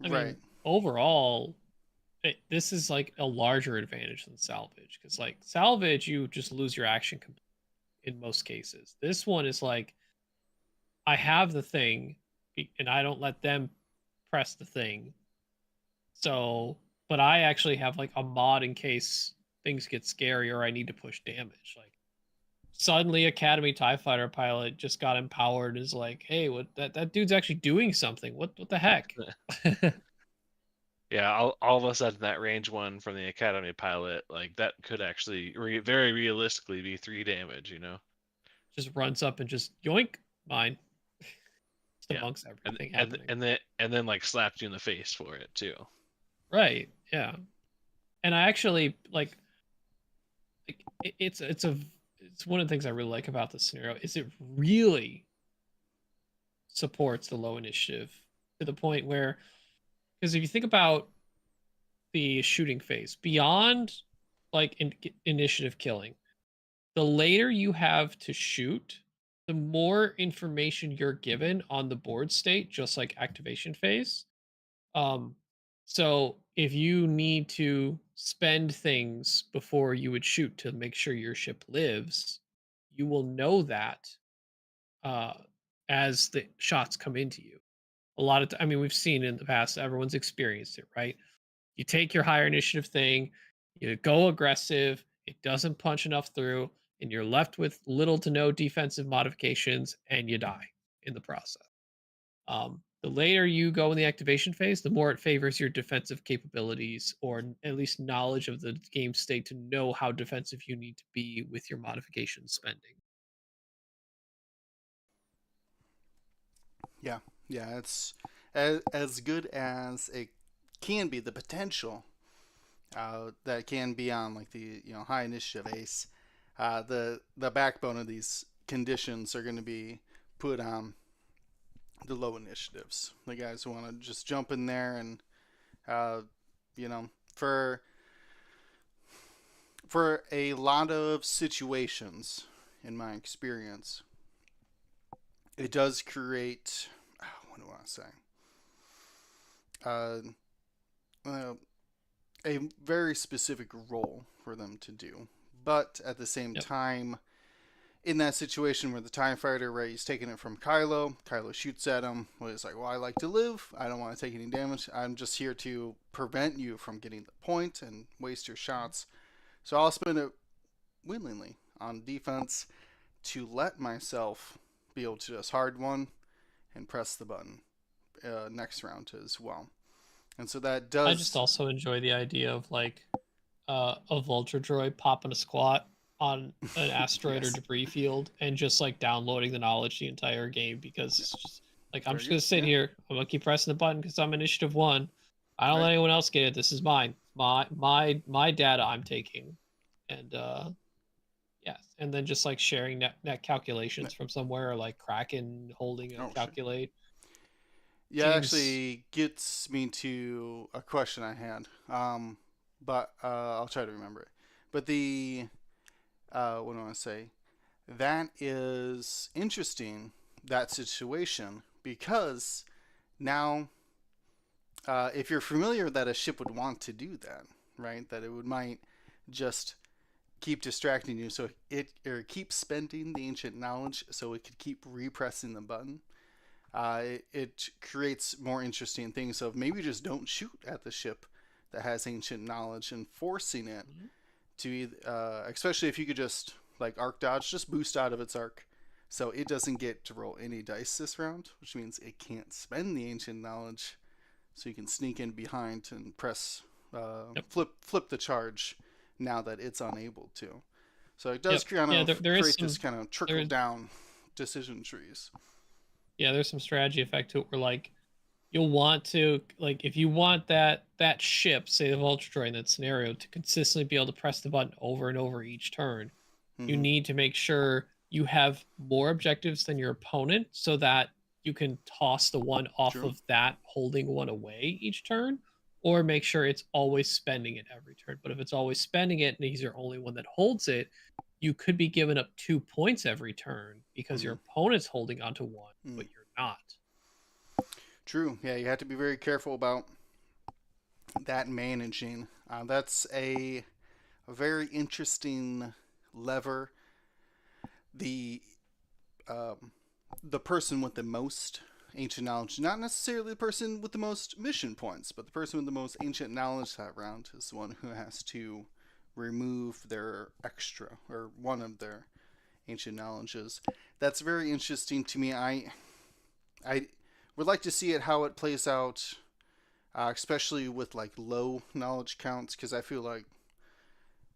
[SPEAKER 2] I
[SPEAKER 1] Right.
[SPEAKER 2] mean, overall, this is like a larger advantage than salvage, because like salvage, you just lose your action in most cases. This one is like, I have the thing, and I don't let them press the thing. So, but I actually have like a mod in case things get scary or I need to push damage. Like suddenly Academy TIE Fighter pilot just got empowered and is like, hey, what that dude's actually doing something. What the heck?
[SPEAKER 3] Yeah, all of a sudden that range one from the Academy pilot, like, that could actually very realistically be 3 damage,
[SPEAKER 2] Just runs up and just yoink mine. Just
[SPEAKER 3] Yeah.
[SPEAKER 2] amongst
[SPEAKER 3] And
[SPEAKER 2] everything
[SPEAKER 3] and
[SPEAKER 2] happening.
[SPEAKER 3] and then like slapped you in the face for it too.
[SPEAKER 2] Right. Yeah. And I actually like it's one of the things I really like about this scenario is it really supports the low initiative to the point where, because if you think about the shooting phase beyond like initiative killing, the later you have to shoot, the more information you're given on the board state, just like activation phase. Um, so if you need to spend things before you would shoot to make sure your ship lives, you will know that uh, as the shots come into you. A lot of, I mean, we've seen in the past, everyone's experienced it, right? You take your higher initiative thing, you go aggressive, it doesn't punch enough through, and you're left with little to no defensive modifications, and you die in the process. The later you go in the activation phase, the more it favors your defensive capabilities, or at least knowledge of the game state to know how defensive you need to be with your modification spending.
[SPEAKER 1] Yeah, yeah, it's as good as it can be. The potential that can be on like the high initiative ace. The backbone of these conditions are going to be put on the low initiatives. The guys who want to just jump in there and uh, you know for a lot of situations, in my experience, it does create. What do I want to say? Uh, uh, a very specific role for them to do. But at the same
[SPEAKER 2] Yep.
[SPEAKER 1] time, in that situation where the TIE fighter, right, he's taking it from Kylo shoots at him. Well, he's like, well, I like to live. I don't want to take any damage. I'm just here to prevent you from getting the point and waste your shots. So I'll spend it willingly on defense to let myself be able to just hard one and press the button next round as well. And so that
[SPEAKER 2] I just
[SPEAKER 1] does.
[SPEAKER 2] also enjoy the idea of like a vulture droid popping a squat on an asteroid or
[SPEAKER 1] Yes.
[SPEAKER 2] debris field and just like downloading the knowledge the entire game, because it's just like, I'm
[SPEAKER 1] Very
[SPEAKER 2] just gonna
[SPEAKER 1] good.
[SPEAKER 2] sit
[SPEAKER 1] Yeah.
[SPEAKER 2] here, I'm gonna keep pressing the button because I'm initiative 1. I don't let
[SPEAKER 1] Right.
[SPEAKER 2] anyone else get it. This is mine. My data I'm taking. And yes, and then just like sharing net calculations from somewhere, or like Kraken holding a
[SPEAKER 1] Oh, sure.
[SPEAKER 2] calculate.
[SPEAKER 1] Yeah, it
[SPEAKER 2] Seems
[SPEAKER 1] actually gets me to a question I had, but I'll try to remember it. But what do I want to say? That is interesting, that situation, because now, if you're familiar that a ship would want to do that, right? That it might just keep distracting you, so it or keep spending the ancient knowledge, so it could keep repressing the button. it creates more interesting things. So maybe just don't shoot at the ship that has ancient knowledge and forcing it
[SPEAKER 2] Mhm.
[SPEAKER 1] to, especially if you could just like arc dodge, just boost out of its arc. So it doesn't get to roll any dice this round, which means it can't spend the ancient knowledge. So you can sneak in behind and press
[SPEAKER 2] Yep.
[SPEAKER 1] flip the charge now that it's unable to. So it does
[SPEAKER 2] Yep.
[SPEAKER 1] kind
[SPEAKER 2] Yeah,
[SPEAKER 1] of
[SPEAKER 2] there is
[SPEAKER 1] create this
[SPEAKER 2] some
[SPEAKER 1] kind of trickle
[SPEAKER 2] there
[SPEAKER 1] down decision trees.
[SPEAKER 2] yeah, there's some strategy effect to it where like you'll want to like if you want that ship, say the Vulture Droid in that scenario, to consistently be able to press the button over and over each turn, you
[SPEAKER 1] Mm-hmm.
[SPEAKER 2] need to make sure you have more objectives than your opponent so that you can toss the one off
[SPEAKER 1] True.
[SPEAKER 2] of that holding one away each turn, or make sure it's always spending it every turn. But if it's always spending it and he's your only one that holds it, you could be giving up 2 points every turn because
[SPEAKER 1] Mm-hmm.
[SPEAKER 2] your opponent's holding onto one,
[SPEAKER 1] Mm.
[SPEAKER 2] but you're not.
[SPEAKER 1] True. Yeah, you have to be very careful about that managing. That's a very interesting lever. The um, the person with the most ancient knowledge, not necessarily the person with the most mission points, but the person with the most ancient knowledge that round is the one who has to remove their extra or one of their ancient knowledges. That's very interesting to me. I would like to see it how it plays out, especially with like low knowledge counts, because I feel like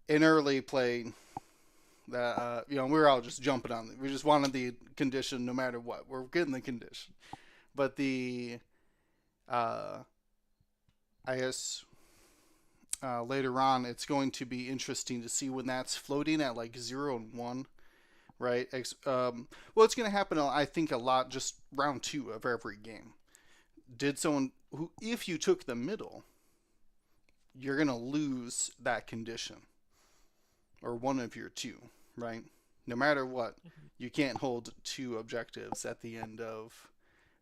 [SPEAKER 1] in early play that we were all just jumping on it. We just wanted the condition no matter what. We're getting the condition, but the uh, I guess later on it's going to be interesting to see when that's floating at like 0 and 1, right? Well, it's going to happen. I think a lot just round 2 of every game. Did someone who, if you took the middle, you're going to lose that condition or one of your two, right? No matter what, you can't hold two objectives at the end of,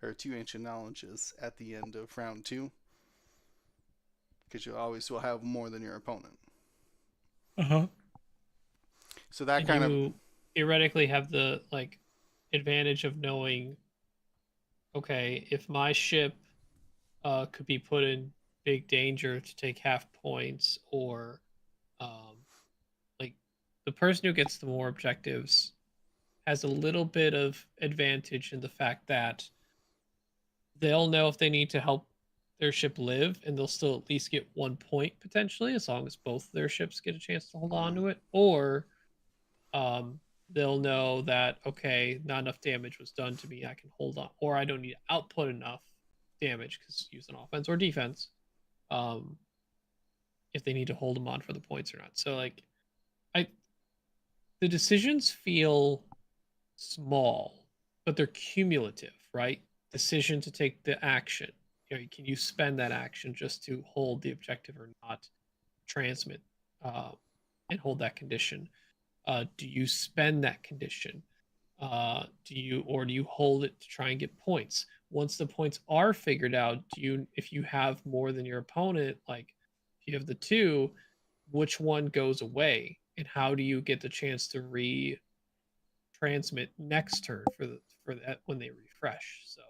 [SPEAKER 1] or two ancient knowledges at the end of round 2, because you always will have more than your opponent.
[SPEAKER 2] Uh-huh.
[SPEAKER 1] So that
[SPEAKER 2] And
[SPEAKER 1] kind of,
[SPEAKER 2] you theoretically have the like advantage of knowing, okay, if my ship could be put in big danger to take half points, or um, like the person who gets the more objectives has a little bit of advantage in the fact that they'll know if they need to help their ship live, and they'll still at least get 1 point potentially, as long as both their ships get a chance to hold on to it. Or um, they'll know that, okay, not enough damage was done to me, I can hold on, or I don't need to output enough damage because using offense or defense, um, if they need to hold them on for the points or not. So like, I the decisions feel small, but they're cumulative, right? Decision to take the action. Can you spend that action just to hold the objective or not? Transmit uh, and hold that condition. Do you spend that condition? Do you hold it to try and get points? Once the points are figured out, if you have more than your opponent, like if you have the two, which one goes away, and how do you get the chance to transmit next turn for that when they refresh? So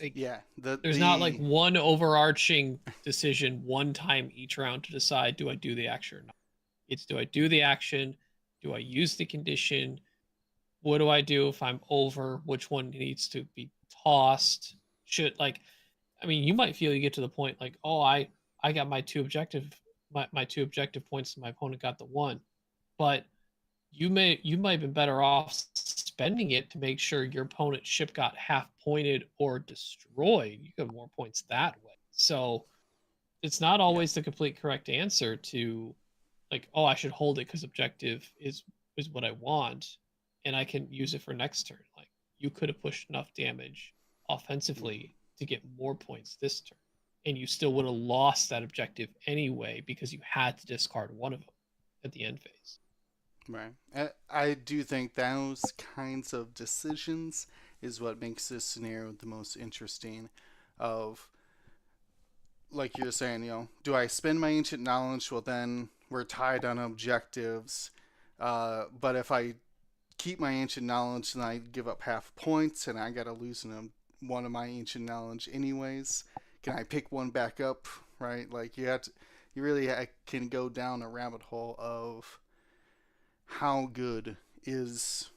[SPEAKER 2] like
[SPEAKER 1] yeah,
[SPEAKER 2] there's not like one overarching decision one time each round to decide, do I do the action or not? It's, do I do the action? Do I use the condition? What do I do if I'm over? Which one needs to be tossed? Should like, I mean, you might feel you get to the point like, oh, I got my two objective points and my opponent got the one. But you might have been better off spending it to make sure your opponent's ship got half pointed or destroyed. You get more points that way. So it's not
[SPEAKER 1] yeah,
[SPEAKER 2] always the complete correct answer to like, oh, I should hold it because objective is what I want, and I can use it for next turn. Like you could have pushed enough damage
[SPEAKER 1] mm-hmm.
[SPEAKER 2] offensively to get more points this turn, and you still would have lost that objective anyway because you had to discard one of them at the end phase.
[SPEAKER 1] Right. I do think those kinds of decisions is what makes this scenario the most interesting. Of, like you're saying, do I spend my ancient knowledge? Well, then we're tied on objectives. But if I keep my ancient knowledge and I give up half points and I gotta lose one of my ancient knowledge anyways? Can I pick one back up? Right? Like you really can go down a rabbit hole of how good is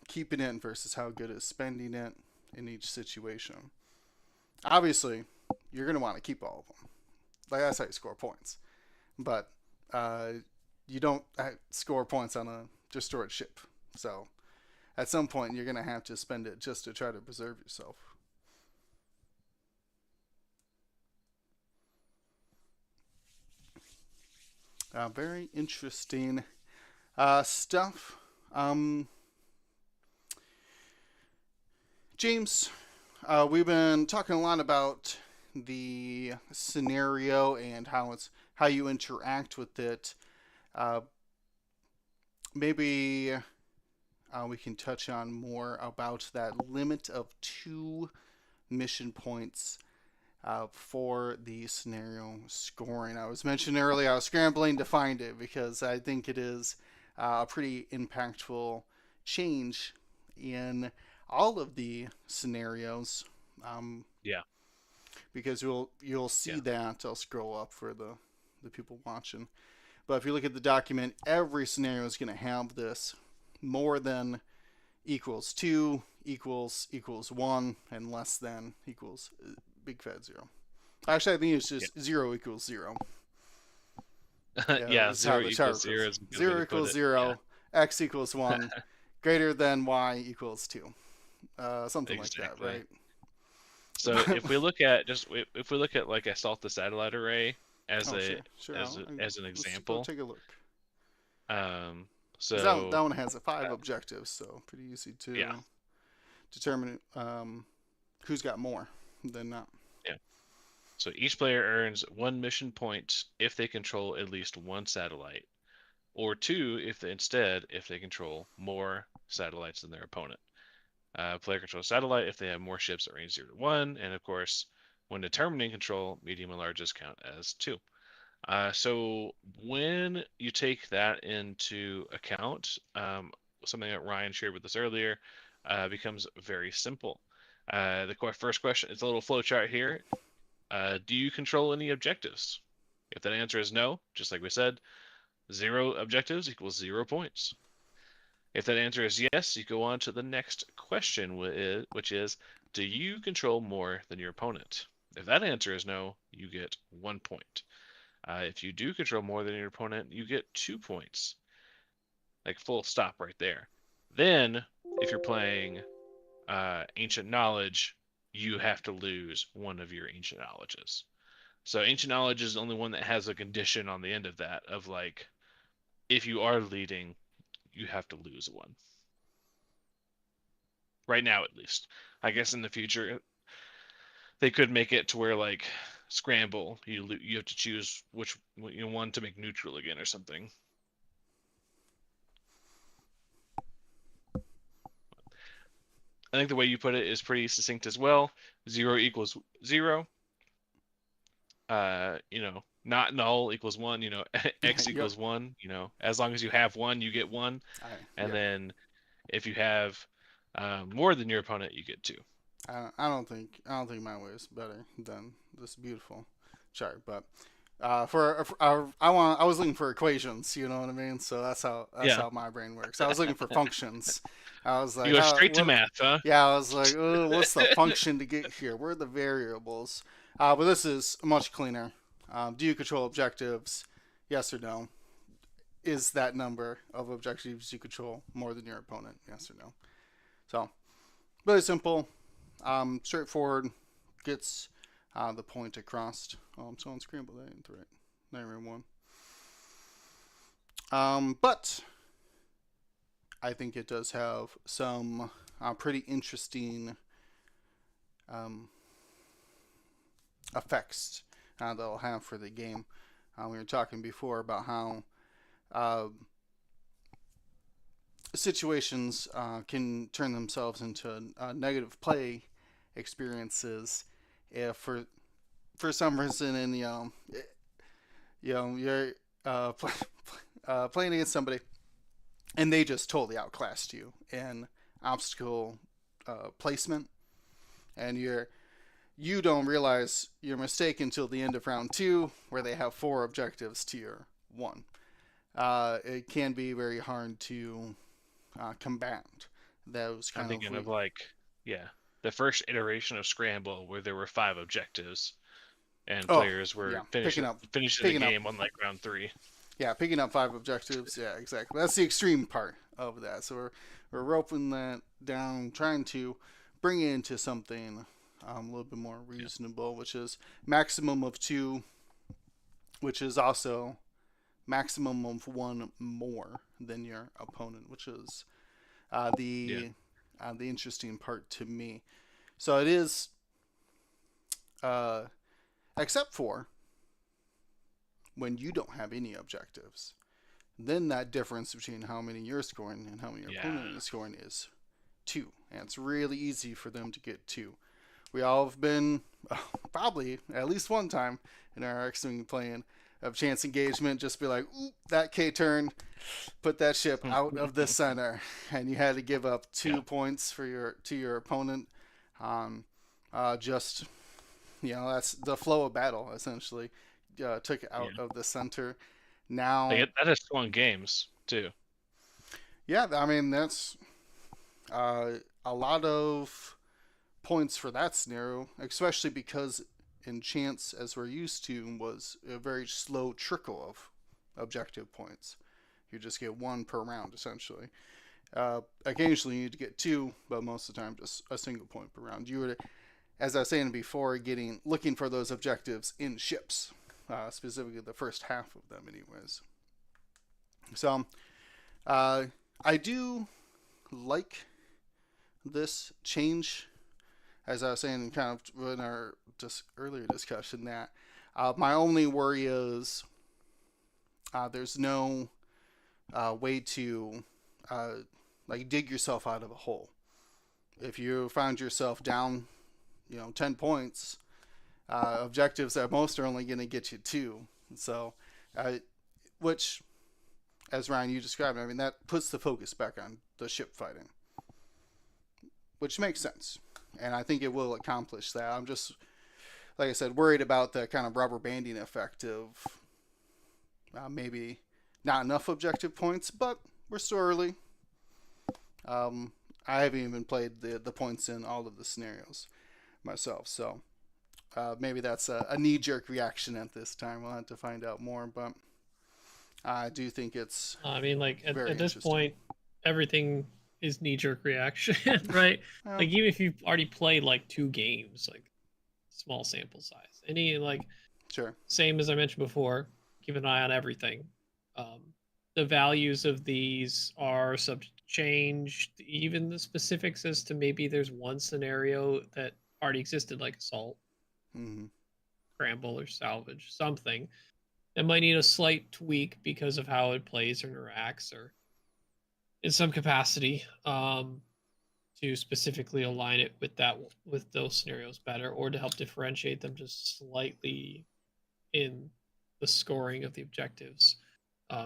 [SPEAKER 1] keeping it versus how good is spending it in each situation. Obviously, you're gonna want to keep all of them. Like that's how you score points. But uh, you don't score points on a destroyed ship. So at some point, you're going to have to spend it just to try to preserve yourself. Very interesting stuff. James, we've been talking a lot about the scenario and how you interact with it. Uh, maybe we can touch on more about that limit of 2 mission points for the scenario scoring. I was mentioning earlier, I was scrambling to find it because I think it is a pretty impactful change in all of the scenarios.
[SPEAKER 3] Yeah.
[SPEAKER 1] Because you'll see
[SPEAKER 3] Yeah.
[SPEAKER 1] that. I'll scroll up for the people watching. But if you look at the document, every scenario is going to have this more than equals 2 equals 1 and less than equals big fat 0. Actually, I think it's just 0 equals 0.
[SPEAKER 3] Yeah, 0 equals 0 is a good way
[SPEAKER 1] 0
[SPEAKER 3] to put
[SPEAKER 1] equals
[SPEAKER 3] it.
[SPEAKER 1] 0, x equals 1, greater than y equals 2. Something like that,
[SPEAKER 3] Exactly.
[SPEAKER 1] right?
[SPEAKER 3] So if we look at like assault the satellite array as
[SPEAKER 1] Oh,
[SPEAKER 3] a
[SPEAKER 1] sure.
[SPEAKER 3] as a, as an
[SPEAKER 1] Let's go
[SPEAKER 3] example,
[SPEAKER 1] take a look.
[SPEAKER 3] um,
[SPEAKER 1] 'Cause
[SPEAKER 3] so
[SPEAKER 1] that one has 5 objectives, so pretty easy to
[SPEAKER 3] yeah,
[SPEAKER 1] determine who's got more than not.
[SPEAKER 3] yeah. So each player earns 1 mission point if they control at least one satellite, or 2 if they control more satellites than their opponent. Player controls satellite if they have more ships at range 0 to 1, and of course, when determining control, medium and largest count as 2. So when you take that into account, something that Ryan shared with us earlier becomes very simple. The first question, it's a little flow chart here. Do you control any objectives? If that answer is no, just like we said, 0 objectives equals 0 points. If that answer is yes, you go on to the next question, which is, do you control more than your opponent? If that answer is no, you get 1 point. If you do control more than your opponent, you get 2 points. Like full stop right there. Then, if you're playing Ancient Knowledge, you have to lose one of your Ancient Knowledges. So Ancient Knowledge is the only one that has a condition on the end of that of like, if you are leading, you have to lose one. Right now, at least. I guess in the future, they could make it to where like scramble, you have to choose which one to make neutral again or something. I think the way you put it is pretty succinct as well. 0 equals 0. Not null equals 1. X
[SPEAKER 1] Yep.
[SPEAKER 3] equals 1. As long as you have 1, you get 1. And
[SPEAKER 1] Yep.
[SPEAKER 3] then if you have more than your opponent, you get 2.
[SPEAKER 1] I don't think my way is better than this beautiful chart, but I was looking for equations, you know what I mean? So that's
[SPEAKER 3] Yeah.
[SPEAKER 1] how my brain works. I was looking for functions. I was like,
[SPEAKER 3] You go straight to math, huh?
[SPEAKER 1] Yeah, I was like, what's the function to get here? Where are the variables? But this is much cleaner. Do you control objectives? Yes or no? Is that number of objectives you control more than your opponent? Yes or no? So, really simple, straightforward, gets the point across. I'm so unscrambled. That ain't the right. Not even one. But I think it does have some pretty interesting effects that it'll have for the game. We were talking before about how situations can turn themselves into negative play experiences if for some reason in you're playing against somebody and they just totally outclassed you in obstacle placement, and you don't realize your mistake until the end of round two, where they have 4 objectives to your 1. It can be very hard to combat those
[SPEAKER 3] I'm
[SPEAKER 1] kind of
[SPEAKER 3] thinking of like, yeah, the first iteration of Scramble where there were 5 objectives and
[SPEAKER 1] oh
[SPEAKER 3] players were
[SPEAKER 1] yeah,
[SPEAKER 3] finishing the
[SPEAKER 1] picking up
[SPEAKER 3] game on like round 3.
[SPEAKER 1] yeah, picking up 5 objectives. Yeah, exactly. That's the extreme part of that. So we're roping that down, trying to bring it into something a little bit more
[SPEAKER 3] Yeah.
[SPEAKER 1] reasonable, which is maximum of 2, which is also maximum of 1 more than your opponent, which is uh,
[SPEAKER 3] Yeah.
[SPEAKER 1] the the interesting part to me. So it is, uh, except for when you don't have any objectives. Then that difference between how many you're scoring and how many your
[SPEAKER 3] Yeah.
[SPEAKER 1] opponent is scoring is 2. And it's really easy for them to get 2. We all have been, probably at least one time in our X-Wing playing, of chance engagement, just be like, oop, that K turn, put that ship out of the center, and you had to give up 2
[SPEAKER 3] Yeah.
[SPEAKER 1] points for your opponent. Um, just that's the flow of battle essentially. Took it out
[SPEAKER 3] Yeah.
[SPEAKER 1] of the center. Now,
[SPEAKER 3] That has swung games too.
[SPEAKER 1] yeah, I mean that's a lot of points for that scenario, especially because in chance, as we're used to, was a very slow trickle of objective points. You just get 1 per round essentially. Occasionally you need to get 2, but most of the time just a single point per round. You were, as I was saying before, looking for those objectives in ships, specifically the first half of them, anyways. So uh, I do like this change, as I was saying, kind of in our just earlier discussion. That my only worry is there's no way to like dig yourself out of a hole. If you find yourself down, 10 points, objectives at most are only going to get you 2. So, which, as Ryan you described, I mean that puts the focus back on the ship fighting, which makes sense, and I think it will accomplish that. I'm just, like I said, worried about the kind of rubber banding effect of maybe not enough objective points, but we're still early. I haven't even played the points in all of the scenarios myself, so maybe that's a knee jerk reaction at this time. We'll have to find out more, but I do think it's
[SPEAKER 2] I mean, like
[SPEAKER 1] very
[SPEAKER 2] at this
[SPEAKER 1] interesting.
[SPEAKER 2] point, everything is knee jerk reaction, right?
[SPEAKER 1] Well,
[SPEAKER 2] Like even if you've already played like 2 games, like small sample size, any like
[SPEAKER 1] sure.
[SPEAKER 2] same as I mentioned before, keep an eye on everything. Um, the values of these are subject to change. Even the specifics as to maybe there's one scenario that already existed, like assault,
[SPEAKER 1] Mm-hmm.
[SPEAKER 2] scramble, or salvage, something that might need a slight tweak because of how it plays or interacts, or in some capacity, to specifically align it with those scenarios better, or to help differentiate them just slightly in the scoring of the objectives.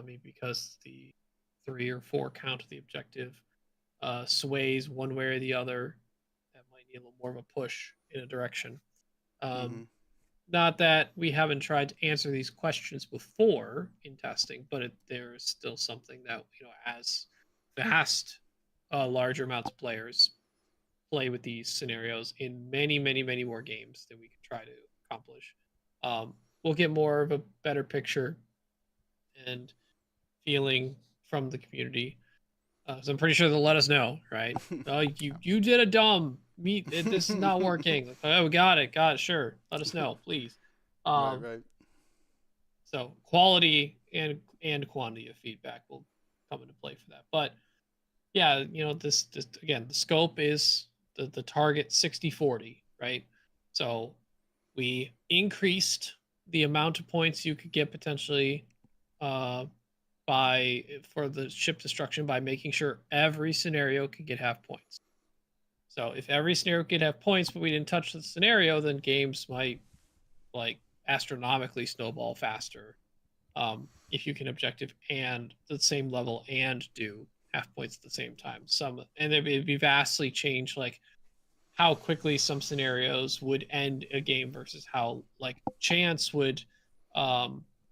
[SPEAKER 2] Maybe because the 3 or 4 count of the objective sways one way or the other, that might need a little more of a push in a direction.
[SPEAKER 1] Mm-hmm.
[SPEAKER 2] Um, Not that we haven't tried to answer these questions before in testing, but there is still something that, as vast, larger amounts of players play with these scenarios in many, many, many more games that we can try to accomplish. We'll get more of a better picture and feeling from the community. So I'm pretty sure they'll let us know, right? Oh, you did a dumb meet. This is not working. Like, oh, we got it, sure. Let us know, please.
[SPEAKER 1] Right,
[SPEAKER 2] Um,
[SPEAKER 1] right.
[SPEAKER 2] so quality and quantity of feedback will come into play for that. But yeah, this again, the scope is the target 60-40, right? So we increased the amount of points you could get potentially uh, for the ship destruction by making sure every scenario could get half points. So if every scenario could have points, but we didn't touch the scenario, then games might like astronomically snowball faster. If you can objective and the same level and do half points at the same time. And it'd be vastly changed, like how quickly some scenarios would end a game versus how like chance would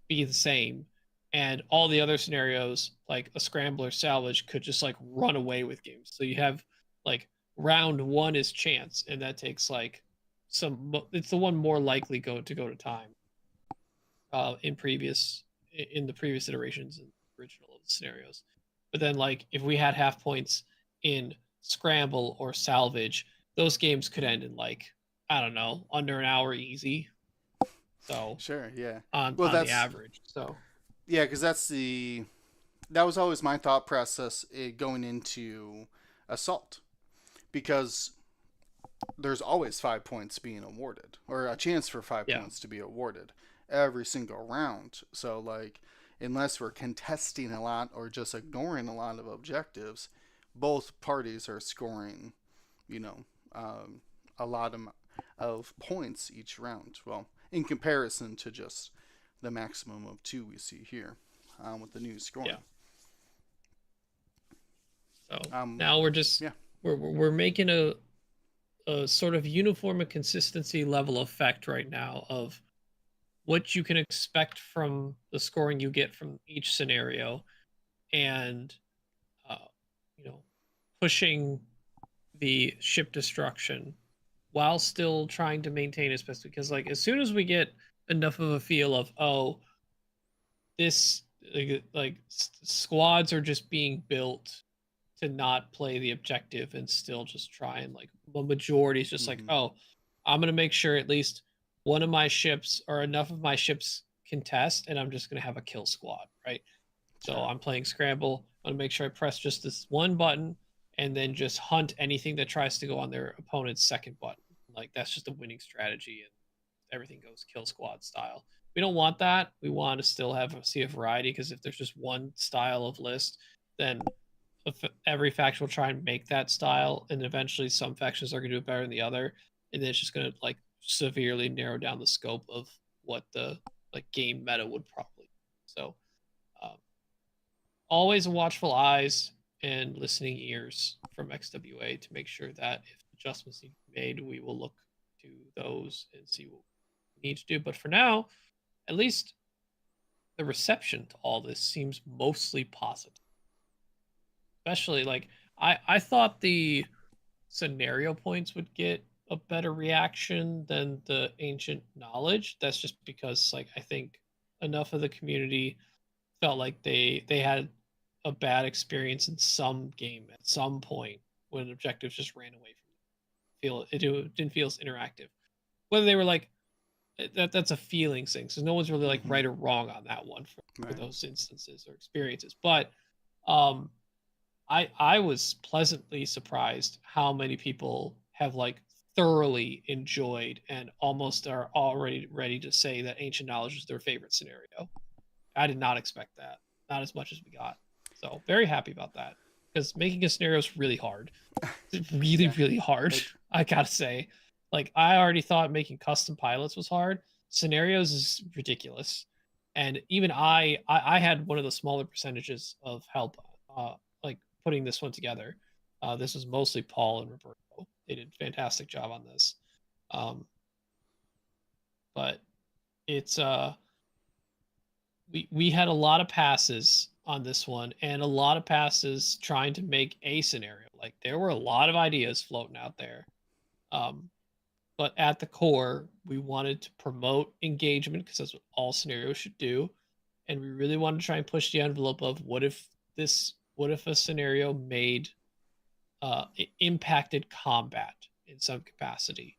[SPEAKER 2] be the same, and all the other scenarios like a scramble or salvage could just like run away with games. So you have like round one is chance, and that takes like it's the one more likely to go to time in the previous iterations and original scenarios. But then like if we had half points in scramble or salvage, those games could end in like, I don't know, under an hour easy. So
[SPEAKER 1] Sure, yeah.
[SPEAKER 2] on
[SPEAKER 1] Well,
[SPEAKER 2] the
[SPEAKER 1] that's
[SPEAKER 2] average. So
[SPEAKER 1] yeah, because that was always my thought process going into assault, because there's always 5 points being awarded, or a chance for five
[SPEAKER 2] yeah.
[SPEAKER 1] points to be awarded every single round. So like, unless we're contesting a lot or just ignoring a lot of objectives, both parties are scoring, you know, a lot of points each round. Well, in comparison to just the maximum of 2 we see here with the new scoring.
[SPEAKER 2] Yeah. So now we're just
[SPEAKER 1] yeah.
[SPEAKER 2] we're making a sort of uniform and consistency level effect right now of what you can expect from the scoring you get from each scenario, and uh, you know, pushing the ship destruction while still trying to maintain its best. Because like as soon as we get enough of a feel of, oh, this like squads are just being built to not play the objective and still just try and like, the majority is just like, oh, I'm gonna make sure at least one of my ships or enough of my ships contest, and I'm just gonna have a kill squad, right? So I'm playing scramble. I'm gonna make sure I press just this one button and then just hunt anything that tries to go on their opponent's second button. Like that's just a winning strategy, and everything goes kill squad style. We don't want that. We want to still see a variety, because if there's just one style of list, then every faction will try and make that style, and eventually some factions are going to do it better than the other, and then it's just going to like severely narrow down the scope of what the like game meta would probably. So always watchful eyes and listening ears from XWA to make sure that if adjustments need to be made, we will look to those and see what we need to do. But for now, at least the reception to all this seems mostly positive. Especially like I thought the scenario points would get a better reaction than the ancient knowledge. That's just because like I think enough of the community felt like they had a bad experience in some game at some point when objectives just ran away from them. It didn't feel as interactive. Whether they were like that's a feeling thing, so no one's really like right or wrong on that one for those instances or experiences. But I was pleasantly surprised how many people have like thoroughly enjoyed and almost are already ready to say that ancient knowledge is their favorite scenario. I did not expect that, not as much as we got. So very happy about that, because making a scenario is really hard. It's really, really hard. I gotta say, like I already thought making custom pilots was hard. Scenarios is ridiculous, and even I had one of the smaller percentages of help, like putting this one together. This was mostly Paul and Roberto. They did a fantastic job on this, but it's we had a lot of passes on this one, and a lot of passes trying to make a scenario. Like there were a lot of ideas floating out there, but at the core, we wanted to promote engagement, because that's what all scenarios should do, and we really wanted to try and push the envelope of what if a scenario made impacted combat in some capacity,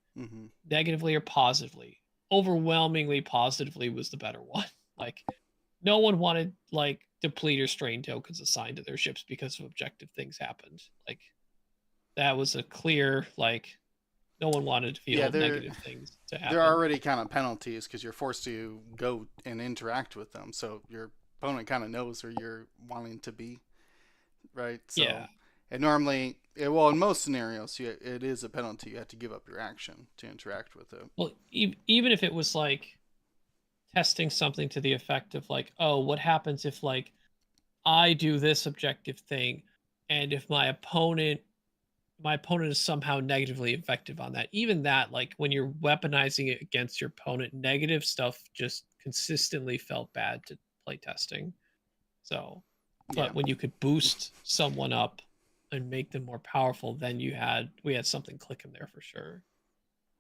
[SPEAKER 2] negatively or positively. Overwhelmingly positively was the better one. Like no one wanted like depleter strain tokens assigned to their ships because of objective things happened. Like that was a clear, like no one wanted to feel negative things to happen.
[SPEAKER 1] There are already kind of penalties because you're forced to go and interact with them, so your opponent kind of knows where you're wanting to be, right? So,
[SPEAKER 2] yeah.
[SPEAKER 1] And normally, well, in most scenarios, it is a penalty. You have to give up your action to interact with it.
[SPEAKER 2] Well, even if it was like testing something to the effect of like, oh, what happens if like I do this objective thing, and if my opponent is somehow negatively effective on that. Even that, like when you're weaponizing it against your opponent, negative stuff just consistently felt bad to play testing. So,
[SPEAKER 1] Yeah.
[SPEAKER 2] but when you could boost someone up and make them more powerful, then we had something clicking there for sure.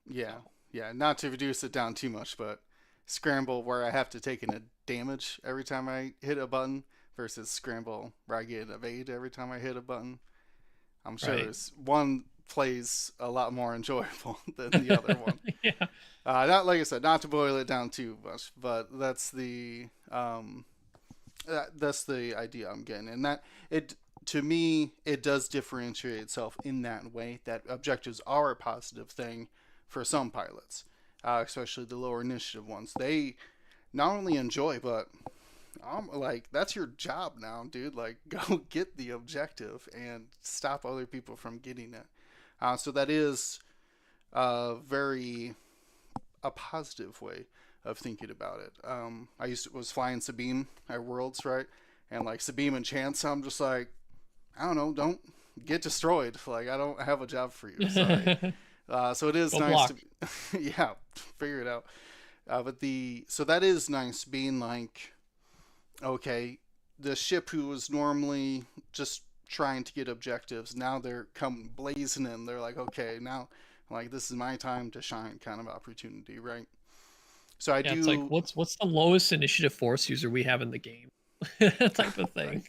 [SPEAKER 1] Yeah.
[SPEAKER 2] So,
[SPEAKER 1] Yeah. Not to reduce it down too much, but scramble where I have to take in a damage every time I hit a button versus scramble where I get an evade every time I hit a button. I'm sure
[SPEAKER 2] right.
[SPEAKER 1] one plays a lot more enjoyable than the other one.
[SPEAKER 2] Yeah.
[SPEAKER 1] Not like I said, not to boil it down too much, but that's the idea I'm getting, and that it to me it does differentiate itself in that way that objectives are a positive thing for some pilots, especially the lower initiative ones. They not only enjoy, but I'm like, that's your job now, dude. Like, go get the objective and stop other people from getting it. So that is very a positive way of thinking about it. Was flying Sabine at Worlds, right? And like Sabine and Chance, I'm just like, I don't know, don't get destroyed. Like, I don't have a job for you. Sorry. So it is
[SPEAKER 2] Go
[SPEAKER 1] nice
[SPEAKER 2] block.
[SPEAKER 1] to, yeah, figure it out. So that is nice being like, okay, the ship who was normally just trying to get objectives, now they're coming blazing in. They're like, okay, now, like, this is my time to shine kind of opportunity, right? So I
[SPEAKER 2] Yeah, it's like
[SPEAKER 1] do,
[SPEAKER 2] what's the lowest initiative force user we have in the game? Type of
[SPEAKER 1] right?
[SPEAKER 2] thing.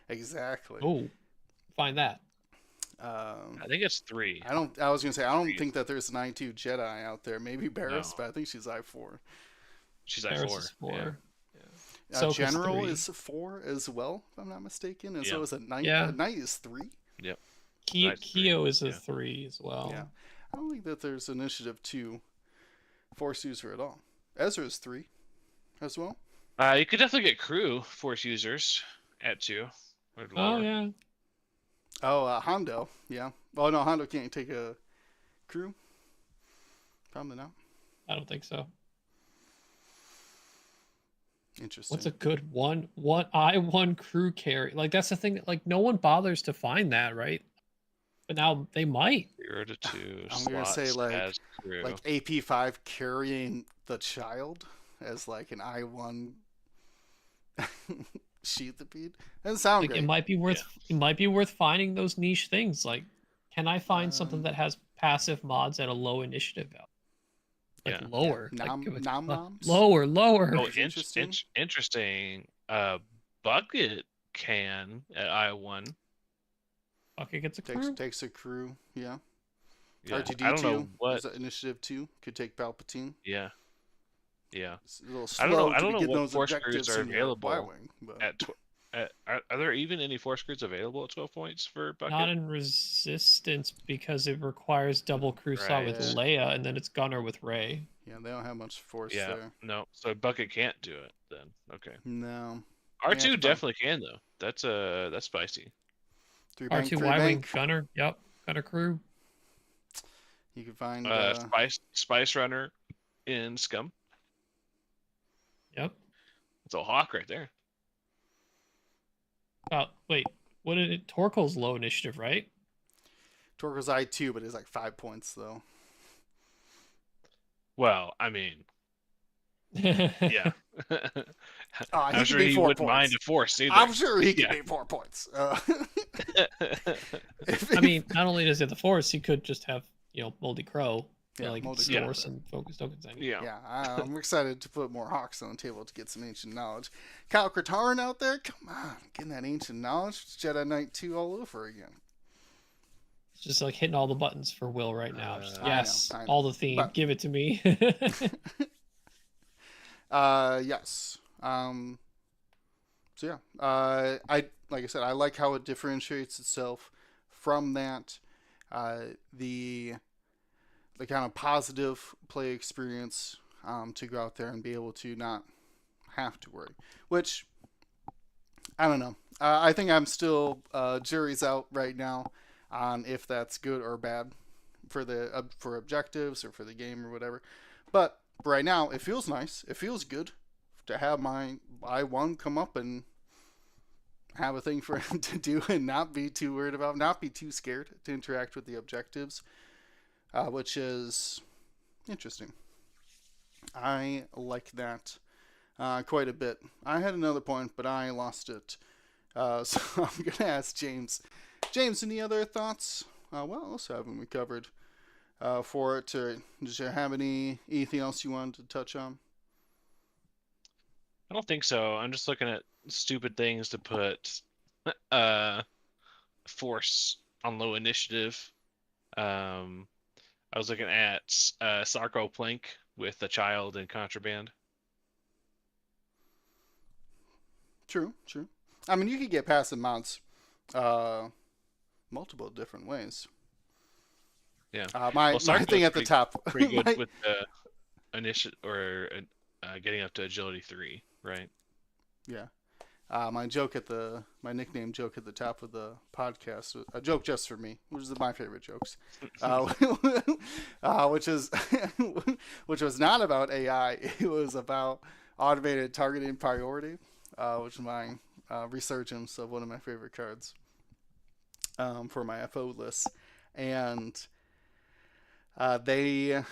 [SPEAKER 1] Exactly.
[SPEAKER 2] Oh, find that.
[SPEAKER 3] I think it's 3.
[SPEAKER 1] I was gonna say I don't
[SPEAKER 3] Three.
[SPEAKER 1] think that there's an I2 Jedi out there. Maybe Barris,
[SPEAKER 3] No,
[SPEAKER 1] but I think she's I4.
[SPEAKER 3] she's
[SPEAKER 2] Paris
[SPEAKER 3] I4.
[SPEAKER 2] is
[SPEAKER 3] Yeah.
[SPEAKER 2] 4. Yeah. Soka's
[SPEAKER 1] General
[SPEAKER 2] 3.
[SPEAKER 1] is 4 as well, if I'm not mistaken, and
[SPEAKER 3] Yeah.
[SPEAKER 1] so is a knight. A
[SPEAKER 2] Yeah.
[SPEAKER 1] knight is 3.
[SPEAKER 3] Yep. Nice 3.
[SPEAKER 2] Keo is a
[SPEAKER 3] Yeah.
[SPEAKER 2] 3 as well.
[SPEAKER 1] Yeah, I don't think that there's initiative 2 force user at all. Ezra is 3 as well.
[SPEAKER 3] You could definitely get crew force users at 2 or
[SPEAKER 2] Oh
[SPEAKER 3] lower.
[SPEAKER 2] yeah.
[SPEAKER 1] Oh, Hondo. Yeah. Oh no, Hondo can't take a crew. Probably not.
[SPEAKER 2] I don't think so.
[SPEAKER 1] Interesting.
[SPEAKER 2] What's a good one crew carry? Like that's the thing that like no one bothers to find that, right? But now they might.
[SPEAKER 3] 0 to 2
[SPEAKER 1] I'm gonna say
[SPEAKER 3] slots as crew.
[SPEAKER 1] like AP5 carrying the child as like an I1 sheathipede. Doesn't sound
[SPEAKER 2] Like
[SPEAKER 1] great.
[SPEAKER 2] it might be worth finding those niche things. Like, can I find something that has passive mods at a low initiative value? Like
[SPEAKER 3] Yeah.
[SPEAKER 2] lower.
[SPEAKER 1] Yeah.
[SPEAKER 2] Like,
[SPEAKER 1] Nom noms.
[SPEAKER 2] lower.
[SPEAKER 3] Oh,
[SPEAKER 1] Is interesting.
[SPEAKER 3] interesting. Bucket can at I1.
[SPEAKER 2] Okay, gets a crew.
[SPEAKER 1] Takes a crew. Yeah.
[SPEAKER 3] Yeah.
[SPEAKER 1] R2D2
[SPEAKER 3] I don't know what.
[SPEAKER 1] is that initiative 2. Could take Palpatine.
[SPEAKER 3] Yeah. Yeah.
[SPEAKER 1] It's a little
[SPEAKER 3] I
[SPEAKER 1] slow
[SPEAKER 3] don't
[SPEAKER 1] to be
[SPEAKER 3] know
[SPEAKER 1] getting
[SPEAKER 3] what
[SPEAKER 1] those
[SPEAKER 3] force
[SPEAKER 1] objectives
[SPEAKER 3] crews are
[SPEAKER 1] in your
[SPEAKER 3] available
[SPEAKER 1] Y-wing. But
[SPEAKER 3] at. Are there even any force crews available at 12 points for Bucket?
[SPEAKER 2] Not in resistance because it requires double crew slot with
[SPEAKER 1] Right.
[SPEAKER 2] Leia, and then it's Gunner with Ray.
[SPEAKER 1] yeah, they don't have much force
[SPEAKER 3] Yeah.
[SPEAKER 1] there.
[SPEAKER 3] No. So Bucket can't do it then. Okay.
[SPEAKER 1] No.
[SPEAKER 3] R2
[SPEAKER 1] Yeah,
[SPEAKER 3] definitely can though. That's spicy.
[SPEAKER 1] 3 bank,
[SPEAKER 2] R2
[SPEAKER 1] 3
[SPEAKER 2] Y Wing
[SPEAKER 1] bank.
[SPEAKER 2] Gunner. Yep. Gunner crew.
[SPEAKER 1] You can find
[SPEAKER 3] Spice Runner in Scum.
[SPEAKER 2] Yep.
[SPEAKER 3] It's a hawk right there.
[SPEAKER 2] Wait. What did it? Torko's low initiative, right?
[SPEAKER 1] Torko's I2, but it's like 5 points though.
[SPEAKER 3] Well, I mean, yeah.
[SPEAKER 1] He
[SPEAKER 3] I'm
[SPEAKER 1] can
[SPEAKER 3] sure
[SPEAKER 1] be
[SPEAKER 3] he
[SPEAKER 1] 4
[SPEAKER 3] wouldn't mind
[SPEAKER 1] points.
[SPEAKER 3] a force either.
[SPEAKER 1] I'm sure he can
[SPEAKER 3] Yeah.
[SPEAKER 1] be 4 points.
[SPEAKER 2] I mean, not only does he have the force, he could just have Moldy Crow.
[SPEAKER 1] Yeah,
[SPEAKER 2] Like
[SPEAKER 1] Moldy
[SPEAKER 3] Crow.
[SPEAKER 2] store some focus tokens.
[SPEAKER 3] Yeah.
[SPEAKER 1] yeah, I'm excited to put more hawks on the table to get some ancient knowledge. Kyle Katarn out there, come on, getting that ancient knowledge. It's Jedi Knight 2 all over again.
[SPEAKER 2] It's just like hitting all the buttons for Will right now. Just,
[SPEAKER 1] I
[SPEAKER 2] yes,
[SPEAKER 1] know,
[SPEAKER 2] all the theme.
[SPEAKER 1] but-
[SPEAKER 2] Give it to me.
[SPEAKER 1] Yes. So yeah, I like I said, I like how it differentiates itself from that. The kind of positive play experience to go out there and be able to not have to worry. Which I don't know. I think I'm still jury's out right now on if that's good or bad for the for objectives or for the game or whatever. But right now, it feels nice. It feels good to have my I1 come up and have a thing for him to do and not be too worried about, not be too scared to interact with the objectives, which is interesting. I like that quite a bit. I had another point, but I lost it. So I'm going to ask James. James, any other thoughts? What else haven't we covered for it? Or did you have anything else you wanted to touch on?
[SPEAKER 3] I don't think so. I'm just looking at stupid things to put force on low initiative. I was looking at Sarco Plank with a child and contraband.
[SPEAKER 1] True. I mean, you could get passive mounts multiple different ways.
[SPEAKER 3] Yeah.
[SPEAKER 1] My thing at the top.
[SPEAKER 3] Pretty good with the initiative or getting up to agility 3, right?
[SPEAKER 1] Yeah. My nickname joke at the top of the podcast, a joke just for me, which is my favorite jokes, which was not about AI. It was about automated targeting priority, which is my resurgence of one of my favorite cards for my FO list. And they,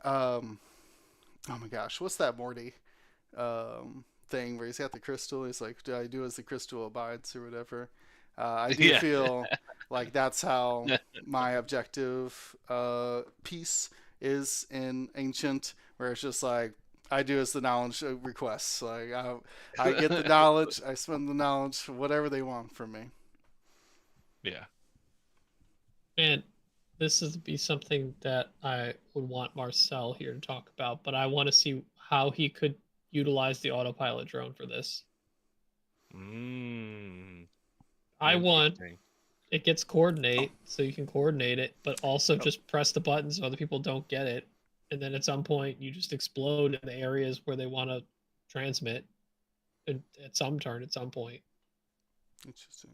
[SPEAKER 1] oh my gosh, what's that Morty thing where he's got the crystal? He's like, do I do as the crystal abides or whatever? I do feel like that's how my objective piece is in Ancient, where it's just like, I do as the knowledge requests. Like I get the knowledge, I spend the knowledge, whatever they want from me.
[SPEAKER 3] Yeah.
[SPEAKER 2] And this is be something that I would want Marcel here to talk about, but I want to see how he could utilize the autopilot drone for this. I want it gets coordinate, so you can coordinate it, but also just press the button so other people don't get it. And then at some point, you just explode in the areas where they want to transmit at some turn at some point.
[SPEAKER 1] Interesting.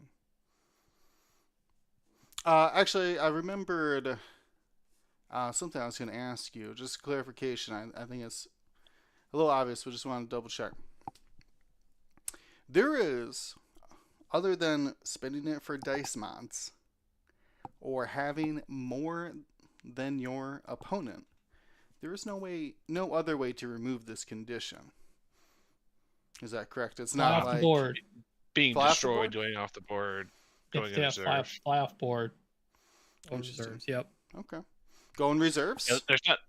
[SPEAKER 1] Actually, I remembered something I was going to ask you. Just clarification. I think it's a little obvious, but just want to double check. There is, other than spending it for dice mods or having more than your opponent, there is no other way to remove this condition. Is that correct? It's not like
[SPEAKER 2] the board.
[SPEAKER 3] Being destroyed, going off the board, going in reserves.
[SPEAKER 2] Fly off board. Or reserves. Yep.
[SPEAKER 1] Okay. Go in reserves.
[SPEAKER 3] Yeah,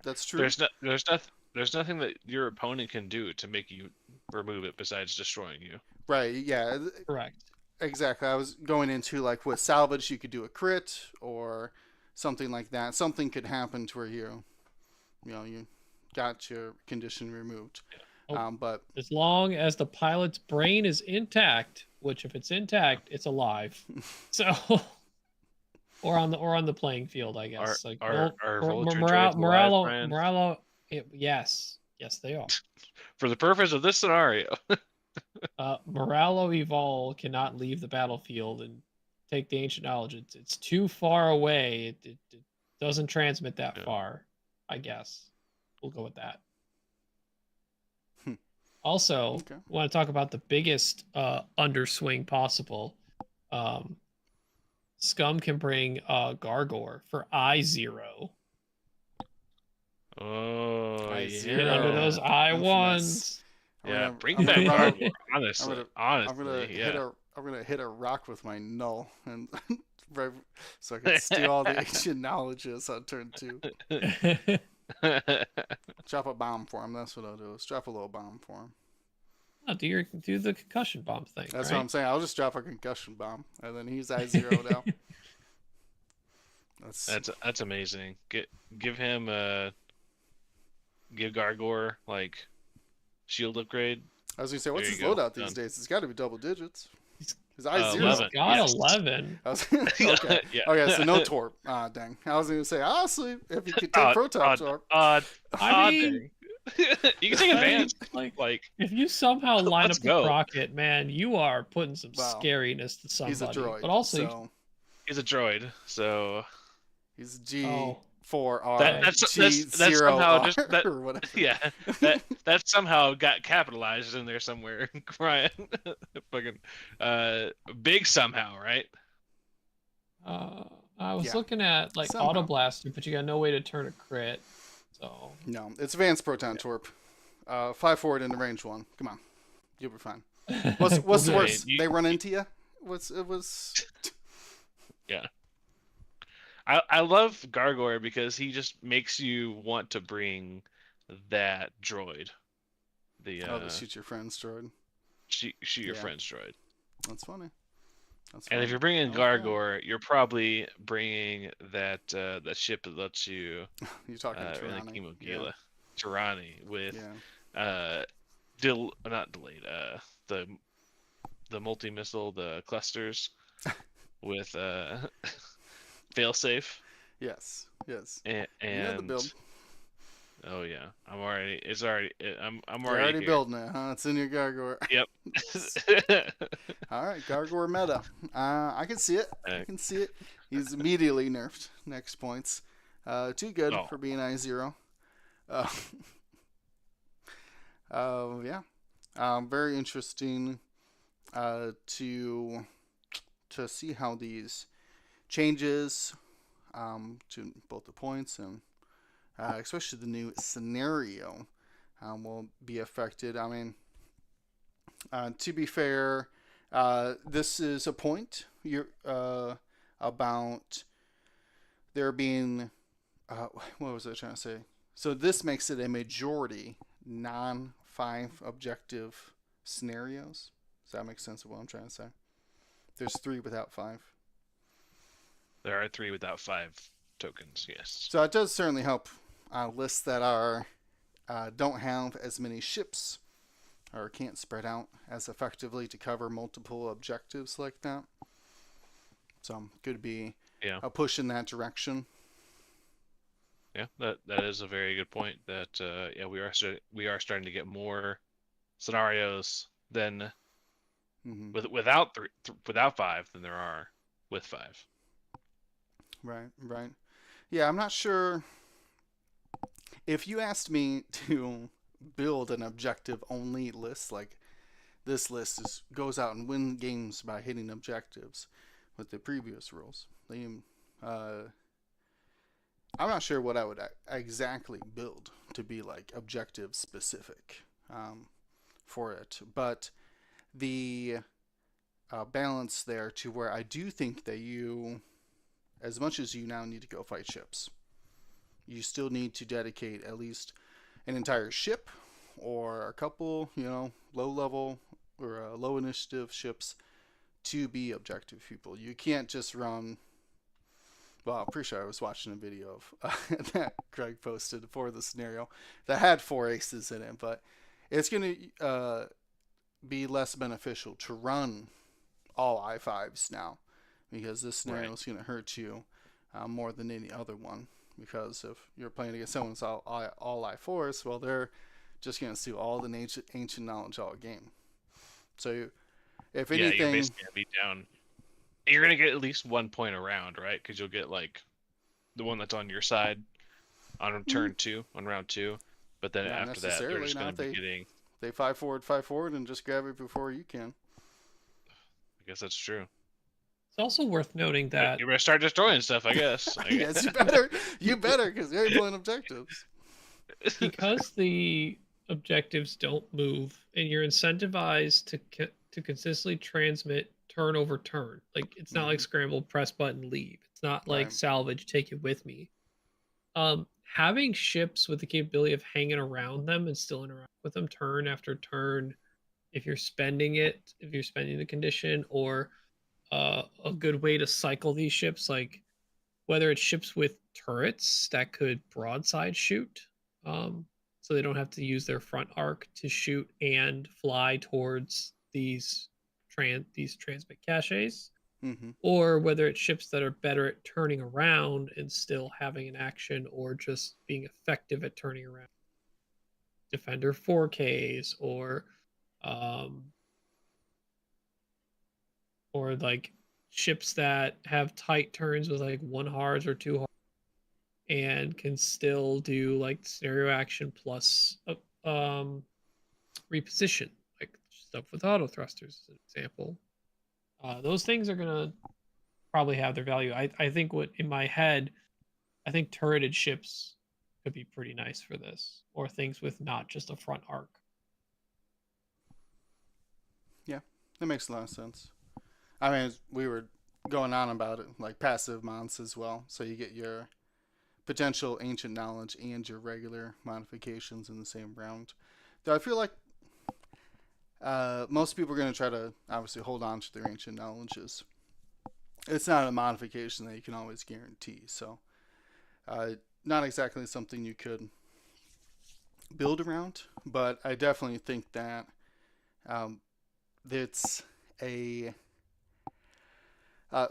[SPEAKER 1] That's true.
[SPEAKER 3] There's nothing that your opponent can do to make you remove it besides destroying you.
[SPEAKER 1] Right. Yeah.
[SPEAKER 2] Correct.
[SPEAKER 1] Exactly. I was going into like with salvage, you could do a crit or something like that. Something could happen to where you got your condition removed.
[SPEAKER 2] Oh,
[SPEAKER 1] but
[SPEAKER 2] as long as the pilot's brain is intact, which if it's intact, it's alive. So, or on the playing field, I guess. Morello. Yes, they are.
[SPEAKER 3] For the purpose of this scenario,
[SPEAKER 2] Morello Evol cannot leave the battlefield and take the ancient knowledge. It's too far away. It doesn't transmit that far. I guess we'll go with that. Also, want to talk about the biggest underswing possible. Scum can bring Gargor for I0.
[SPEAKER 3] Oh,
[SPEAKER 2] yeah. Get under those I1s.
[SPEAKER 3] Yeah, bring back Gargor. Honestly,
[SPEAKER 1] I'm gonna hit a rock with my null, and so I can steal all the ancient knowledges on turn 2. Drop a bomb for him. That's what I'll do. Is drop a little bomb for him.
[SPEAKER 2] Oh, do the concussion bomb thing.
[SPEAKER 1] That's what I'm saying. I'll just drop a concussion bomb, and then he's I0 now.
[SPEAKER 3] That's amazing. Give him give Gargor like shield upgrade.
[SPEAKER 1] I was gonna say, what's his loadout these days? It's got to be double digits. His I0.
[SPEAKER 2] 11. Got 11.
[SPEAKER 1] Okay.
[SPEAKER 3] Yeah.
[SPEAKER 1] Okay, so no Torp. Dang. I was gonna say, honestly, if you could take Protop Torp.
[SPEAKER 2] I mean,
[SPEAKER 3] you can take advantage.
[SPEAKER 2] Like if you somehow line up the Crockett, man, you are putting some scariness to somebody.
[SPEAKER 1] He's a droid.
[SPEAKER 2] But also,
[SPEAKER 3] he's a droid, so
[SPEAKER 1] he's G4 for
[SPEAKER 3] That
[SPEAKER 1] our
[SPEAKER 3] that's somehow
[SPEAKER 1] G0R
[SPEAKER 3] just that
[SPEAKER 1] or whatever.
[SPEAKER 3] yeah that somehow got capitalized in there somewhere. Ryan, fucking big somehow, right?
[SPEAKER 2] I was
[SPEAKER 1] Yeah,
[SPEAKER 2] looking at like Auto
[SPEAKER 1] somehow.
[SPEAKER 2] Blaster, but you got no way to turn a crit. So
[SPEAKER 1] No, it's advanced proton torp. 5 forward into range 1. Come on, you'll be fine. What's
[SPEAKER 2] we'll
[SPEAKER 1] the
[SPEAKER 2] do
[SPEAKER 3] I
[SPEAKER 2] it.
[SPEAKER 3] mean,
[SPEAKER 1] worst? They run into you. It was.
[SPEAKER 3] yeah. I love Gargoyle because he just makes you want to bring that droid, the
[SPEAKER 1] Oh, the shoot your friends droid.
[SPEAKER 3] shoot your
[SPEAKER 1] Yeah,
[SPEAKER 3] friend's droid.
[SPEAKER 1] that's funny. That's
[SPEAKER 3] And if
[SPEAKER 1] funny.
[SPEAKER 3] you're bringing
[SPEAKER 1] I like that.
[SPEAKER 3] Gargoyle, you're probably bringing that ship that lets you
[SPEAKER 1] You're talking
[SPEAKER 3] in the
[SPEAKER 1] Tirani.
[SPEAKER 3] Kimo
[SPEAKER 1] Yeah,
[SPEAKER 3] Gila, Tirani with
[SPEAKER 1] yeah.
[SPEAKER 3] uh not delayed the multi missile, the clusters with failsafe
[SPEAKER 1] Yes, yes. You know the build.
[SPEAKER 3] and oh yeah, I'm
[SPEAKER 1] You're
[SPEAKER 3] already
[SPEAKER 1] already
[SPEAKER 3] here.
[SPEAKER 1] building it, huh? It's in your Gargoyle.
[SPEAKER 3] Yep.
[SPEAKER 1] All right, Gargoyle meta. I can see it. I can see it. He's immediately nerfed. Next points. Too good
[SPEAKER 3] Oh,
[SPEAKER 1] for being I0. Uh, yeah. Very interesting to see how these changes to both the points and especially the new scenario will be affected. I mean, to be fair, this is a point about there being what was I trying to say? So this makes it a majority non-5 objective scenarios. Does that make sense of what I'm trying to say? There's 3 without 5.
[SPEAKER 3] there are 3 without 5 tokens. Yes.
[SPEAKER 1] So it does certainly help lists that are don't have as many ships or can't spread out as effectively to cover multiple objectives like that. So could be
[SPEAKER 3] Yeah.
[SPEAKER 1] a push in that direction.
[SPEAKER 3] Yeah. That is a very good point. That yeah, we are starting to get more scenarios than without 5 than there are with 5.
[SPEAKER 1] Right, right. Yeah, I'm not sure. If you asked me to build an objective only list, like this list goes out and win games by hitting objectives with the previous rules, I'm not sure what I would exactly build to be like objective specific for it. But the balance there to where I do think that you, as much as you now need to go fight ships, you still need to dedicate at least an entire ship or a couple, low level or low initiative ships to be objective people. You can't just run. Well, I'm pretty sure I was watching a video of that Greg posted for the scenario that had 4 aces in it, but it's going to be less beneficial to run all I5s now because this scenario is going to hurt you more than any other one. Because if you're playing against someone who's all I4s, well, they're just going to steal all the ancient knowledge all game. So, if
[SPEAKER 3] Yeah, you're
[SPEAKER 1] anything,
[SPEAKER 3] basically gonna be down. You're gonna get at least 1 point around, right? Because you'll get like the one that's on your side on turn 2, on round 2. But then
[SPEAKER 1] not
[SPEAKER 3] after that, they're
[SPEAKER 1] necessarily.
[SPEAKER 3] just
[SPEAKER 1] Not
[SPEAKER 3] gonna
[SPEAKER 1] if
[SPEAKER 3] be getting.
[SPEAKER 1] they 5 forward, and just grab it before you can.
[SPEAKER 3] I guess that's true.
[SPEAKER 2] It's also worth noting that
[SPEAKER 3] You better start destroying stuff, I guess.
[SPEAKER 1] Yes, you better. You better, because you're playing objectives.
[SPEAKER 2] because the objectives don't move and you're incentivized to consistently transmit turn over turn. Like it's not like scramble, press button, leave. It's not like
[SPEAKER 1] Right.
[SPEAKER 2] salvage, take it with me. Having ships with the capability of hanging around them and still interact with them turn after turn, if you're spending the condition, or a good way to cycle these ships, like whether it's ships with turrets that could broadside shoot, so they don't have to use their front arc to shoot and fly towards these transmit caches,
[SPEAKER 1] Mm-hmm.
[SPEAKER 2] or whether it's ships that are better at turning around and still having an action, or just being effective at turning around. Defender 4Ks, um, or like ships that have tight turns with like 1 hards or 2 hards. and can still do like scenario action plus reposition, like stuff with auto thrusters, as an example. Those things are gonna probably have their value. I think what in my head, I think turreted ships could be pretty nice for this, or things with not just a front arc.
[SPEAKER 1] Yeah, that makes a lot of sense. I mean, we were going on about it, like passive mons as well. So you get your potential ancient knowledge and your regular modifications in the same round. Though I feel like most people are going to try to obviously hold on to their ancient knowledges. It's not a modification that you can always guarantee. So, not exactly something you could build around, but I definitely think that um, it's a uh,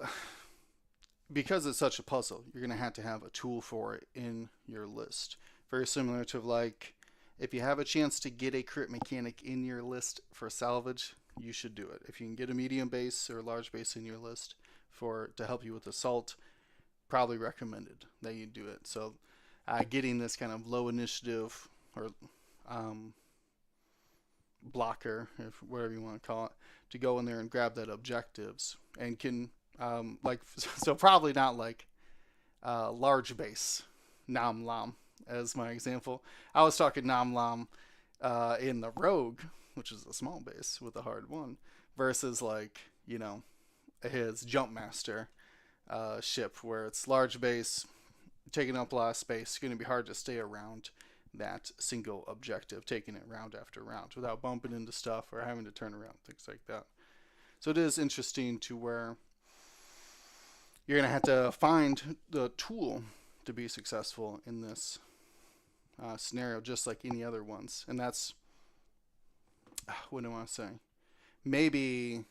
[SPEAKER 1] because it's such a puzzle, you're going to have a tool for it in your list. Very similar to like if you have a chance to get a crit mechanic in your list for salvage, you should do it. If you can get a medium base or a large base in your list for to help you with assault, probably recommended that you do it. So getting this kind of low initiative or um, blocker, if whatever you want to call it, to go in there and grab that objectives and can like so probably not like large base Nam Lam as my example. I was talking Nam Lam in the Rogue, which is a small base with a hard one, versus like his Jump Master ship where it's large base, taking up a lot of space. Going to be hard to stay around that single objective, taking it round after round without bumping into stuff or having to turn around, things like that. So it is interesting to where you're going to have to find the tool to be successful in this scenario, just like any other ones. And that's, what do I want to say? Maybe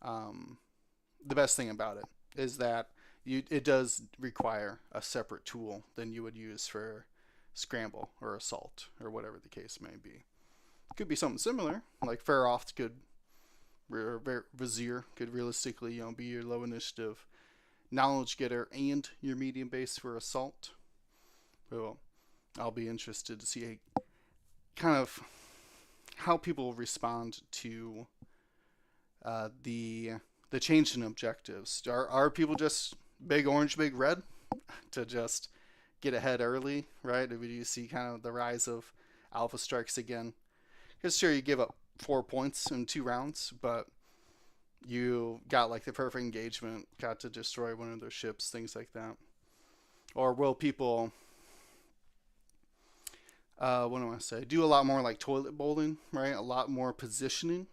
[SPEAKER 1] the best thing about it is that it does require a separate tool than you would use for scramble or assault or whatever the case may be. Could be something similar, like Faroft could, or Vizier could realistically, be your low initiative knowledge getter and your medium base for assault. Well, I'll be interested to see kind of how people respond to the change in objectives. Are people just big orange, big red to just get ahead early, right? Or do you see kind of the rise of alpha strikes again? Because sure, you give up 4 points in 2 rounds, but you got like the perfect engagement, got to destroy one of their ships, things like that. Or will people, what do I say, do a lot more like toilet bowling, right? A lot more positioning,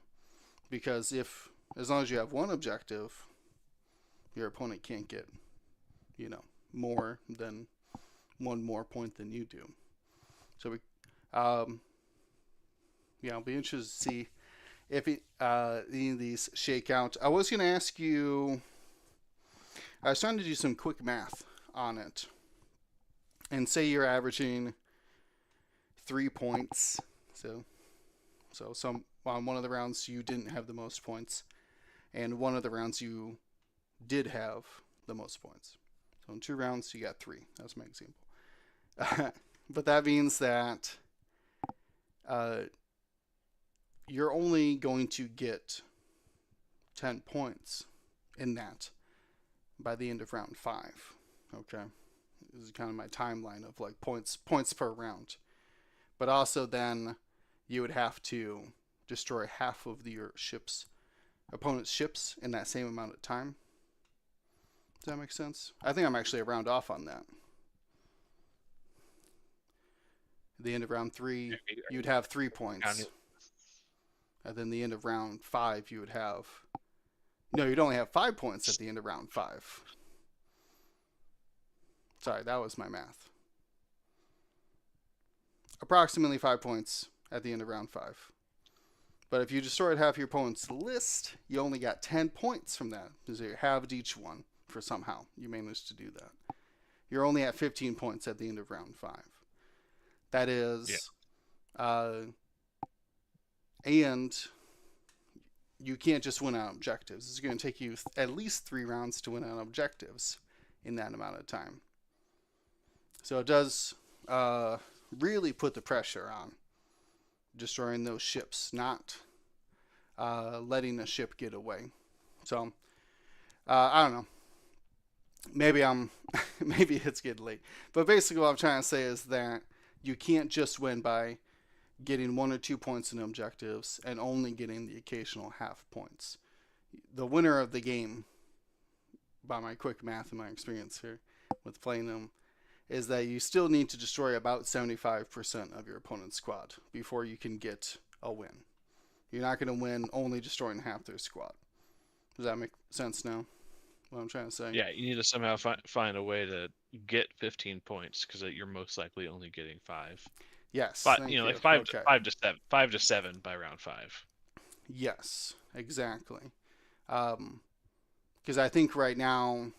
[SPEAKER 1] because as long as you have one objective, your opponent can't get, more than one more point than you do. So I'll be interested to see if any of these shake out. I was going to ask you, I was trying to do some quick math on it. And say you're averaging 3 points. So some on one of the rounds you didn't have the most points, and one of the rounds you did have the most points. So in 2 rounds you got 3. That's my example. But that means that you're only going to get 10 points in that by the end of round 5. Okay, this is kind of my timeline of like points per round. But also then you would have to destroy half of your opponent's ships in that same amount of time. Does that make sense? I think I'm actually a round off on that. At the end of round 3, you'd have 3 points. And then the end of round 5, you would have... No, you'd only have 5 points at the end of round 5. Sorry, that was my math. Approximately 5 points at the end of round 5. But if you destroyed half your opponent's list, you only got 10 points from that, because you halved each one for somehow you managed to do that. You're only at 15 points at the end of round 5. That is... Yeah. And you can't just win on objectives. It's going to take you at least 3 rounds to win on objectives in that amount of time. So it does really put the pressure on destroying those ships, not letting a ship get away. So I don't know. Maybe I'm maybe it's getting late, but basically what I'm trying to say is that you can't just win by getting 1 or 2 points in objectives and only getting the occasional half points. The winner of the game, by my quick math and my experience here with playing them, is that you still need to destroy about 75% of your opponent's squad before you can get a win. You're not going to win only destroying half their squad. Does that make sense now? What I'm trying to say?
[SPEAKER 3] Yeah, you need to somehow find a way to get 15 points because you're most likely only getting 5.
[SPEAKER 1] Yes.
[SPEAKER 3] But
[SPEAKER 1] Thank
[SPEAKER 3] you know,
[SPEAKER 1] you.
[SPEAKER 3] like five,
[SPEAKER 1] Okay.
[SPEAKER 3] 5 to 7 by round 5.
[SPEAKER 1] Yes. Exactly. Because I think right now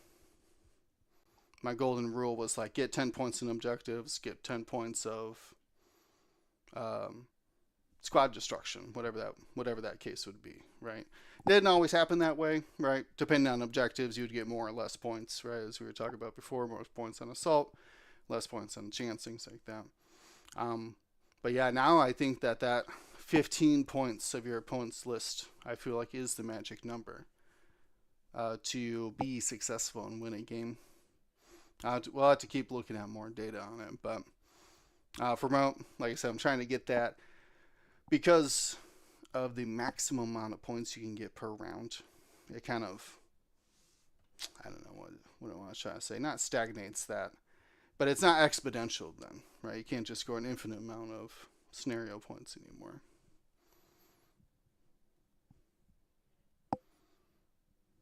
[SPEAKER 1] my golden rule was like get 10 points in objectives, get 10 points of squad destruction, whatever that case would be, right? It didn't always happen that way, right? Depending on objectives, you'd get more or less points, right? As we were talking about before, more points on assault, less points on chance, things like that. But yeah, now I think that 15 points of your opponent's list, I feel like is the magic number to be successful and win a game. We'll have to keep looking at more data on it, but like I said, I'm trying to get that because of the maximum amount of points you can get per round. It kind of, I don't know what I want to try to say. Not stagnates that, but it's not exponential then, right? You can't just score an infinite amount of scenario points anymore.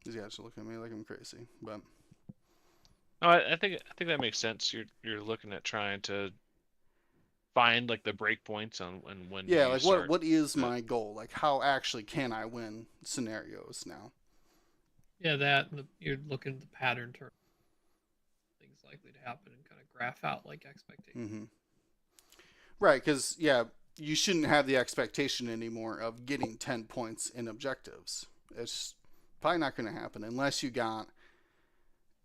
[SPEAKER 1] These guys are looking at me like I'm crazy, but
[SPEAKER 3] No, I think that makes sense. You're looking at trying to find like the break points on when
[SPEAKER 1] yeah,
[SPEAKER 3] you
[SPEAKER 1] like
[SPEAKER 3] start.
[SPEAKER 1] what is my goal? Like how actually can I win scenarios now?
[SPEAKER 2] Yeah, that you're looking at the pattern term, things likely to happen, and kind of graph out like expectations.
[SPEAKER 1] Mm-hmm. Right, because yeah, you shouldn't have the expectation anymore of getting 10 points in objectives. It's probably not going to happen unless you got,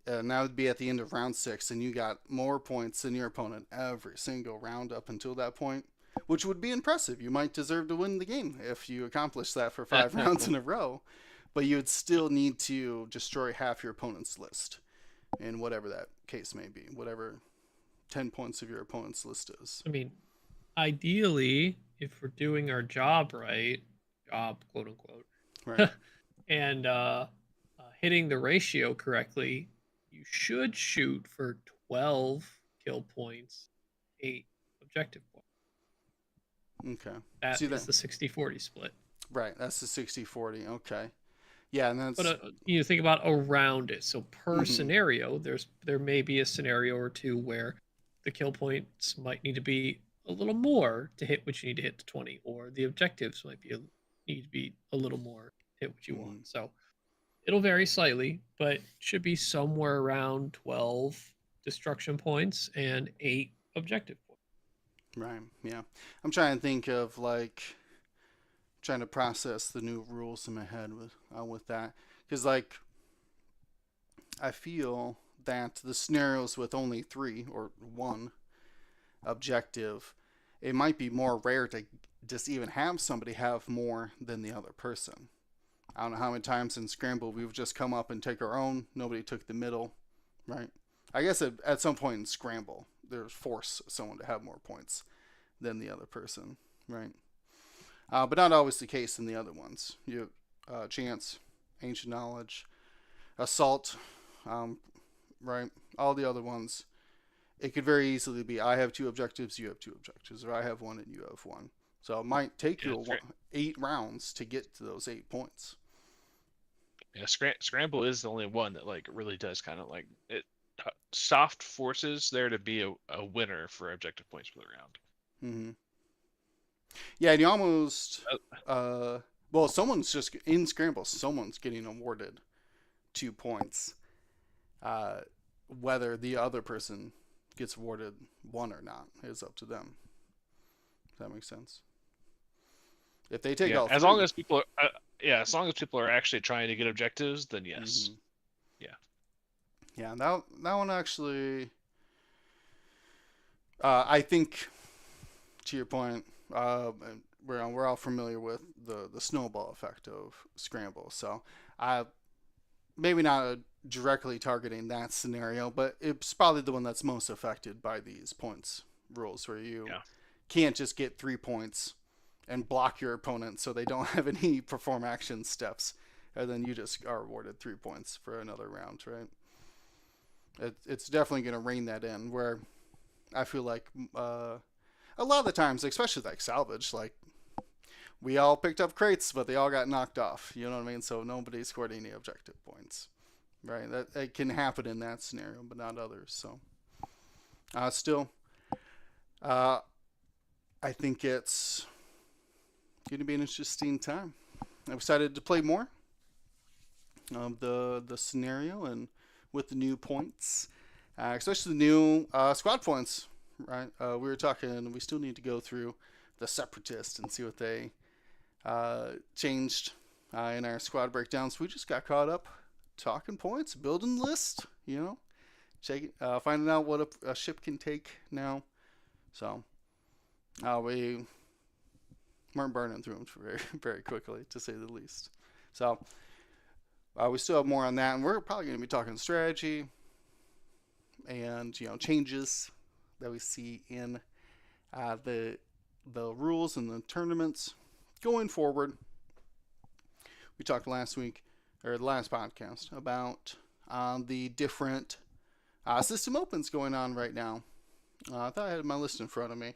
[SPEAKER 1] and that would be at the end of round 6, and you got more points than your opponent every single round up until that point, which would be impressive. You might deserve to win the game if you accomplish that for 5 rounds in a row, but you would still need to destroy half your opponent's list, in whatever that case may be, whatever 10 points of your opponent's list is.
[SPEAKER 2] I mean, ideally, if we're doing our job right, job quote unquote,
[SPEAKER 1] Right.
[SPEAKER 2] and hitting the ratio correctly, you should shoot for 12 kill points, 8 objective points.
[SPEAKER 1] Okay.
[SPEAKER 2] That
[SPEAKER 1] See
[SPEAKER 2] is
[SPEAKER 1] that?
[SPEAKER 2] the 60-40 split.
[SPEAKER 1] Right. That's the 60-40. Okay. Yeah, and that's.
[SPEAKER 2] But you think about around it. So per
[SPEAKER 1] Mhm.
[SPEAKER 2] scenario, there may be a scenario or two where the kill points might need to be a little more to hit what you need to hit to 20, or the objectives might need to be a little more to hit what you want. So it'll vary slightly, but should be somewhere around 12 destruction points and 8 objective points.
[SPEAKER 1] Right. Yeah. I'm trying to think of like trying to process the new rules in my head with that because like I feel that the scenarios with only 3 or 1 objective, it might be more rare to just even have somebody have more than the other person. I don't know how many times in Scramble we've just come up and take our own. Nobody took the middle, right? I guess at some point in Scramble, there's force someone to have more points than the other person, right? But not always the case in the other ones. You have chance, ancient knowledge, assault, right? All the other ones. It could very easily be I have 2 objectives, you have 2 objectives, or I have 1 and you have 1. So it might take you 8 rounds to get to those 8 points.
[SPEAKER 3] Yeah, Scramble is the only one that like really does kind of like it. Soft forces there to be a winner for objective points for the round.
[SPEAKER 1] Mm-hmm. Yeah, and you almost well, someone's just in Scramble. Someone's getting awarded 2 points. Whether the other person gets awarded 1 or not is up to them. Does that make sense? If they take all 3,
[SPEAKER 3] as long as people are, as long as people are actually trying to get objectives, then yes.
[SPEAKER 1] Mm-hmm. Yeah, that one actually. I think, to your point, we're all familiar with the snowball effect of scramble. So, I maybe not directly targeting that scenario, but it's probably the one that's most affected by these points rules, where you
[SPEAKER 3] Yeah.
[SPEAKER 1] can't just get 3 points and block your opponent so they don't have any perform action steps, and then you just are awarded 3 points for another round, right? It's definitely going to rein that in. Where I feel like a lot of the times, especially like salvage, like we all picked up crates, but they all got knocked off. You know what I mean? So nobody scored any objective points, right? That it can happen in that scenario, but not others. So still, uh, I think it's going to be an interesting time. I'm excited to play more of the scenario and with the new points, especially the new squad points. Right? We were talking. We still need to go through the separatist and see what they changed in our squad breakdowns. We just got caught up talking points, building list. Finding out what a ship can take now. So we weren't burning through them very, very quickly, to say the least. So we still have more on that, and we're probably going to be talking strategy and changes that we see in the rules and the tournaments going forward. We talked last week, or the last podcast, about the different system opens going on right now. I thought I had my list in front of me,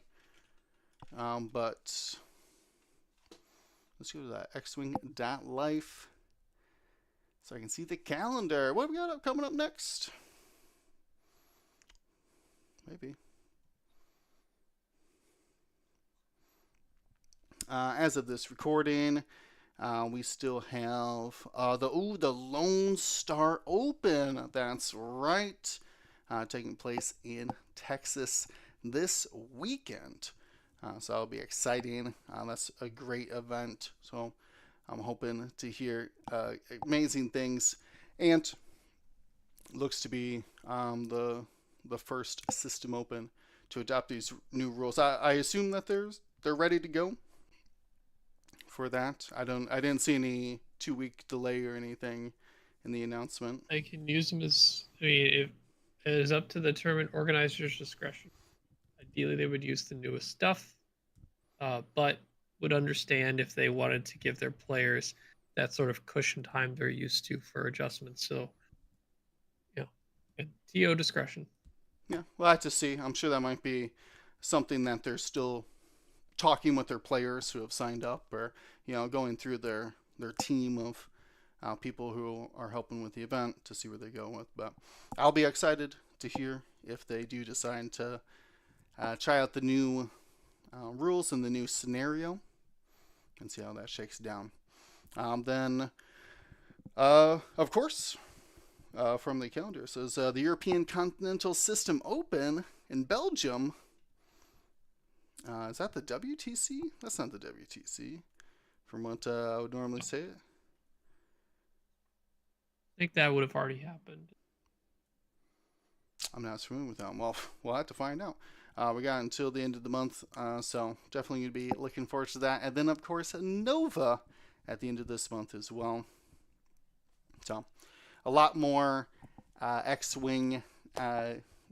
[SPEAKER 1] but let's go to that XWing.life so I can see the calendar. What have we got coming up next? Maybe. As of this recording, we still have the Lone Star Open. That's right, taking place in Texas this weekend. So that'll be exciting. That's a great event. So I'm hoping to hear amazing things, and looks to be the first system open to adopt these new rules. I assume that they're ready to go for that. I didn't see any 2-week delay or anything in the announcement.
[SPEAKER 2] I can use them as, it is up to the tournament organizer's discretion. Ideally, they would use the newest stuff, but would understand if they wanted to give their players that sort of cushion time they're used to for adjustments. So, TO discretion.
[SPEAKER 1] Yeah, we'll have to see. I'm sure that might be something that they're still talking with their players who have signed up, or going through their team of people who are helping with the event to see where they go with. But I'll be excited to hear if they do decide to try out the new rules and the new scenario and see how that shakes down. Then, of course, from the calendar, it says the European Continental System Open in Belgium. Is that the WTC? That's not the WTC, from what I would normally say it.
[SPEAKER 2] I think that would have already happened.
[SPEAKER 1] I'm not familiar with that one. Well, we'll have to find out. We got until the end of the month, so definitely going to be looking forward to that. And then, of course, Nova at the end of this month as well. So, a lot more X-Wing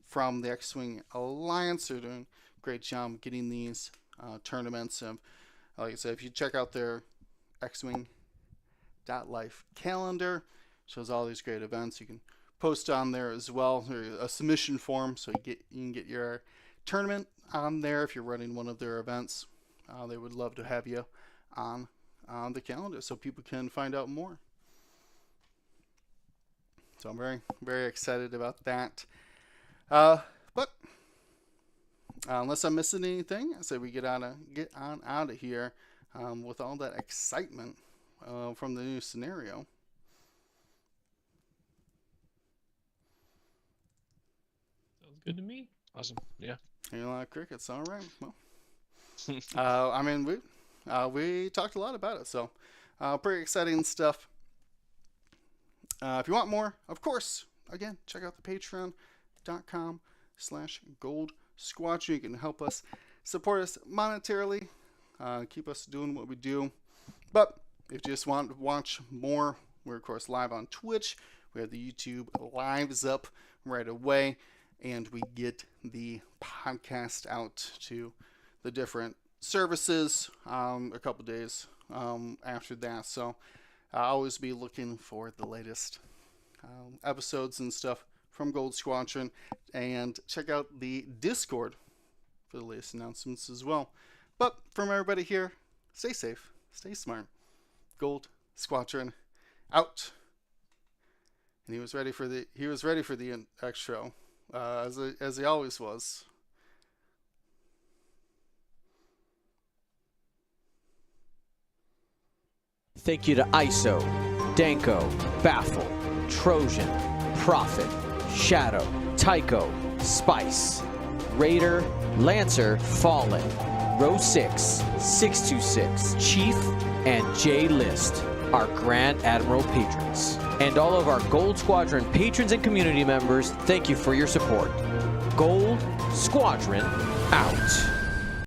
[SPEAKER 1] from the X-Wing Alliance. They're doing a great job getting these tournaments. Like I said, if you check out their XWing.life calendar, shows all these great events. You can post on there as well. There's a submission form, so you can get your tournament on there if you're running one of their events. They would love to have you on the calendar so people can find out more. So I'm very, very excited about that. But unless I'm missing anything, I say we get on out of here with all that excitement from the new scenario.
[SPEAKER 2] Sounds good to me.
[SPEAKER 3] Awesome. Yeah.
[SPEAKER 1] Hearing a lot of crickets. All right. Well, I mean, we talked a lot about it, so pretty exciting stuff. If you want more, of course, again, check out the patreon.com/gold Squadron. You can help us, support us monetarily, keep us doing what we do. But if you just want to watch more, we're of course live on Twitch. We have the YouTube lives up right away, and we get the podcast out to the different services a couple days after that. So I'll always be looking for the latest episodes and stuff from Gold Squadron, and check out the Discord for the latest announcements as well. But from everybody here, stay safe, stay smart. Gold Squadron out. And he was ready for the extra, as he always was.
[SPEAKER 4] Thank you to ISO, Danko, Baffle, Trojan, Prophet, Shadow, Tycho, Spice, Raider, Lancer, Fallen, Row 6, 626, Chief, and J List, our Grand Admiral patrons. And all of our Gold Squadron patrons and community members, thank you for your support. Gold Squadron out.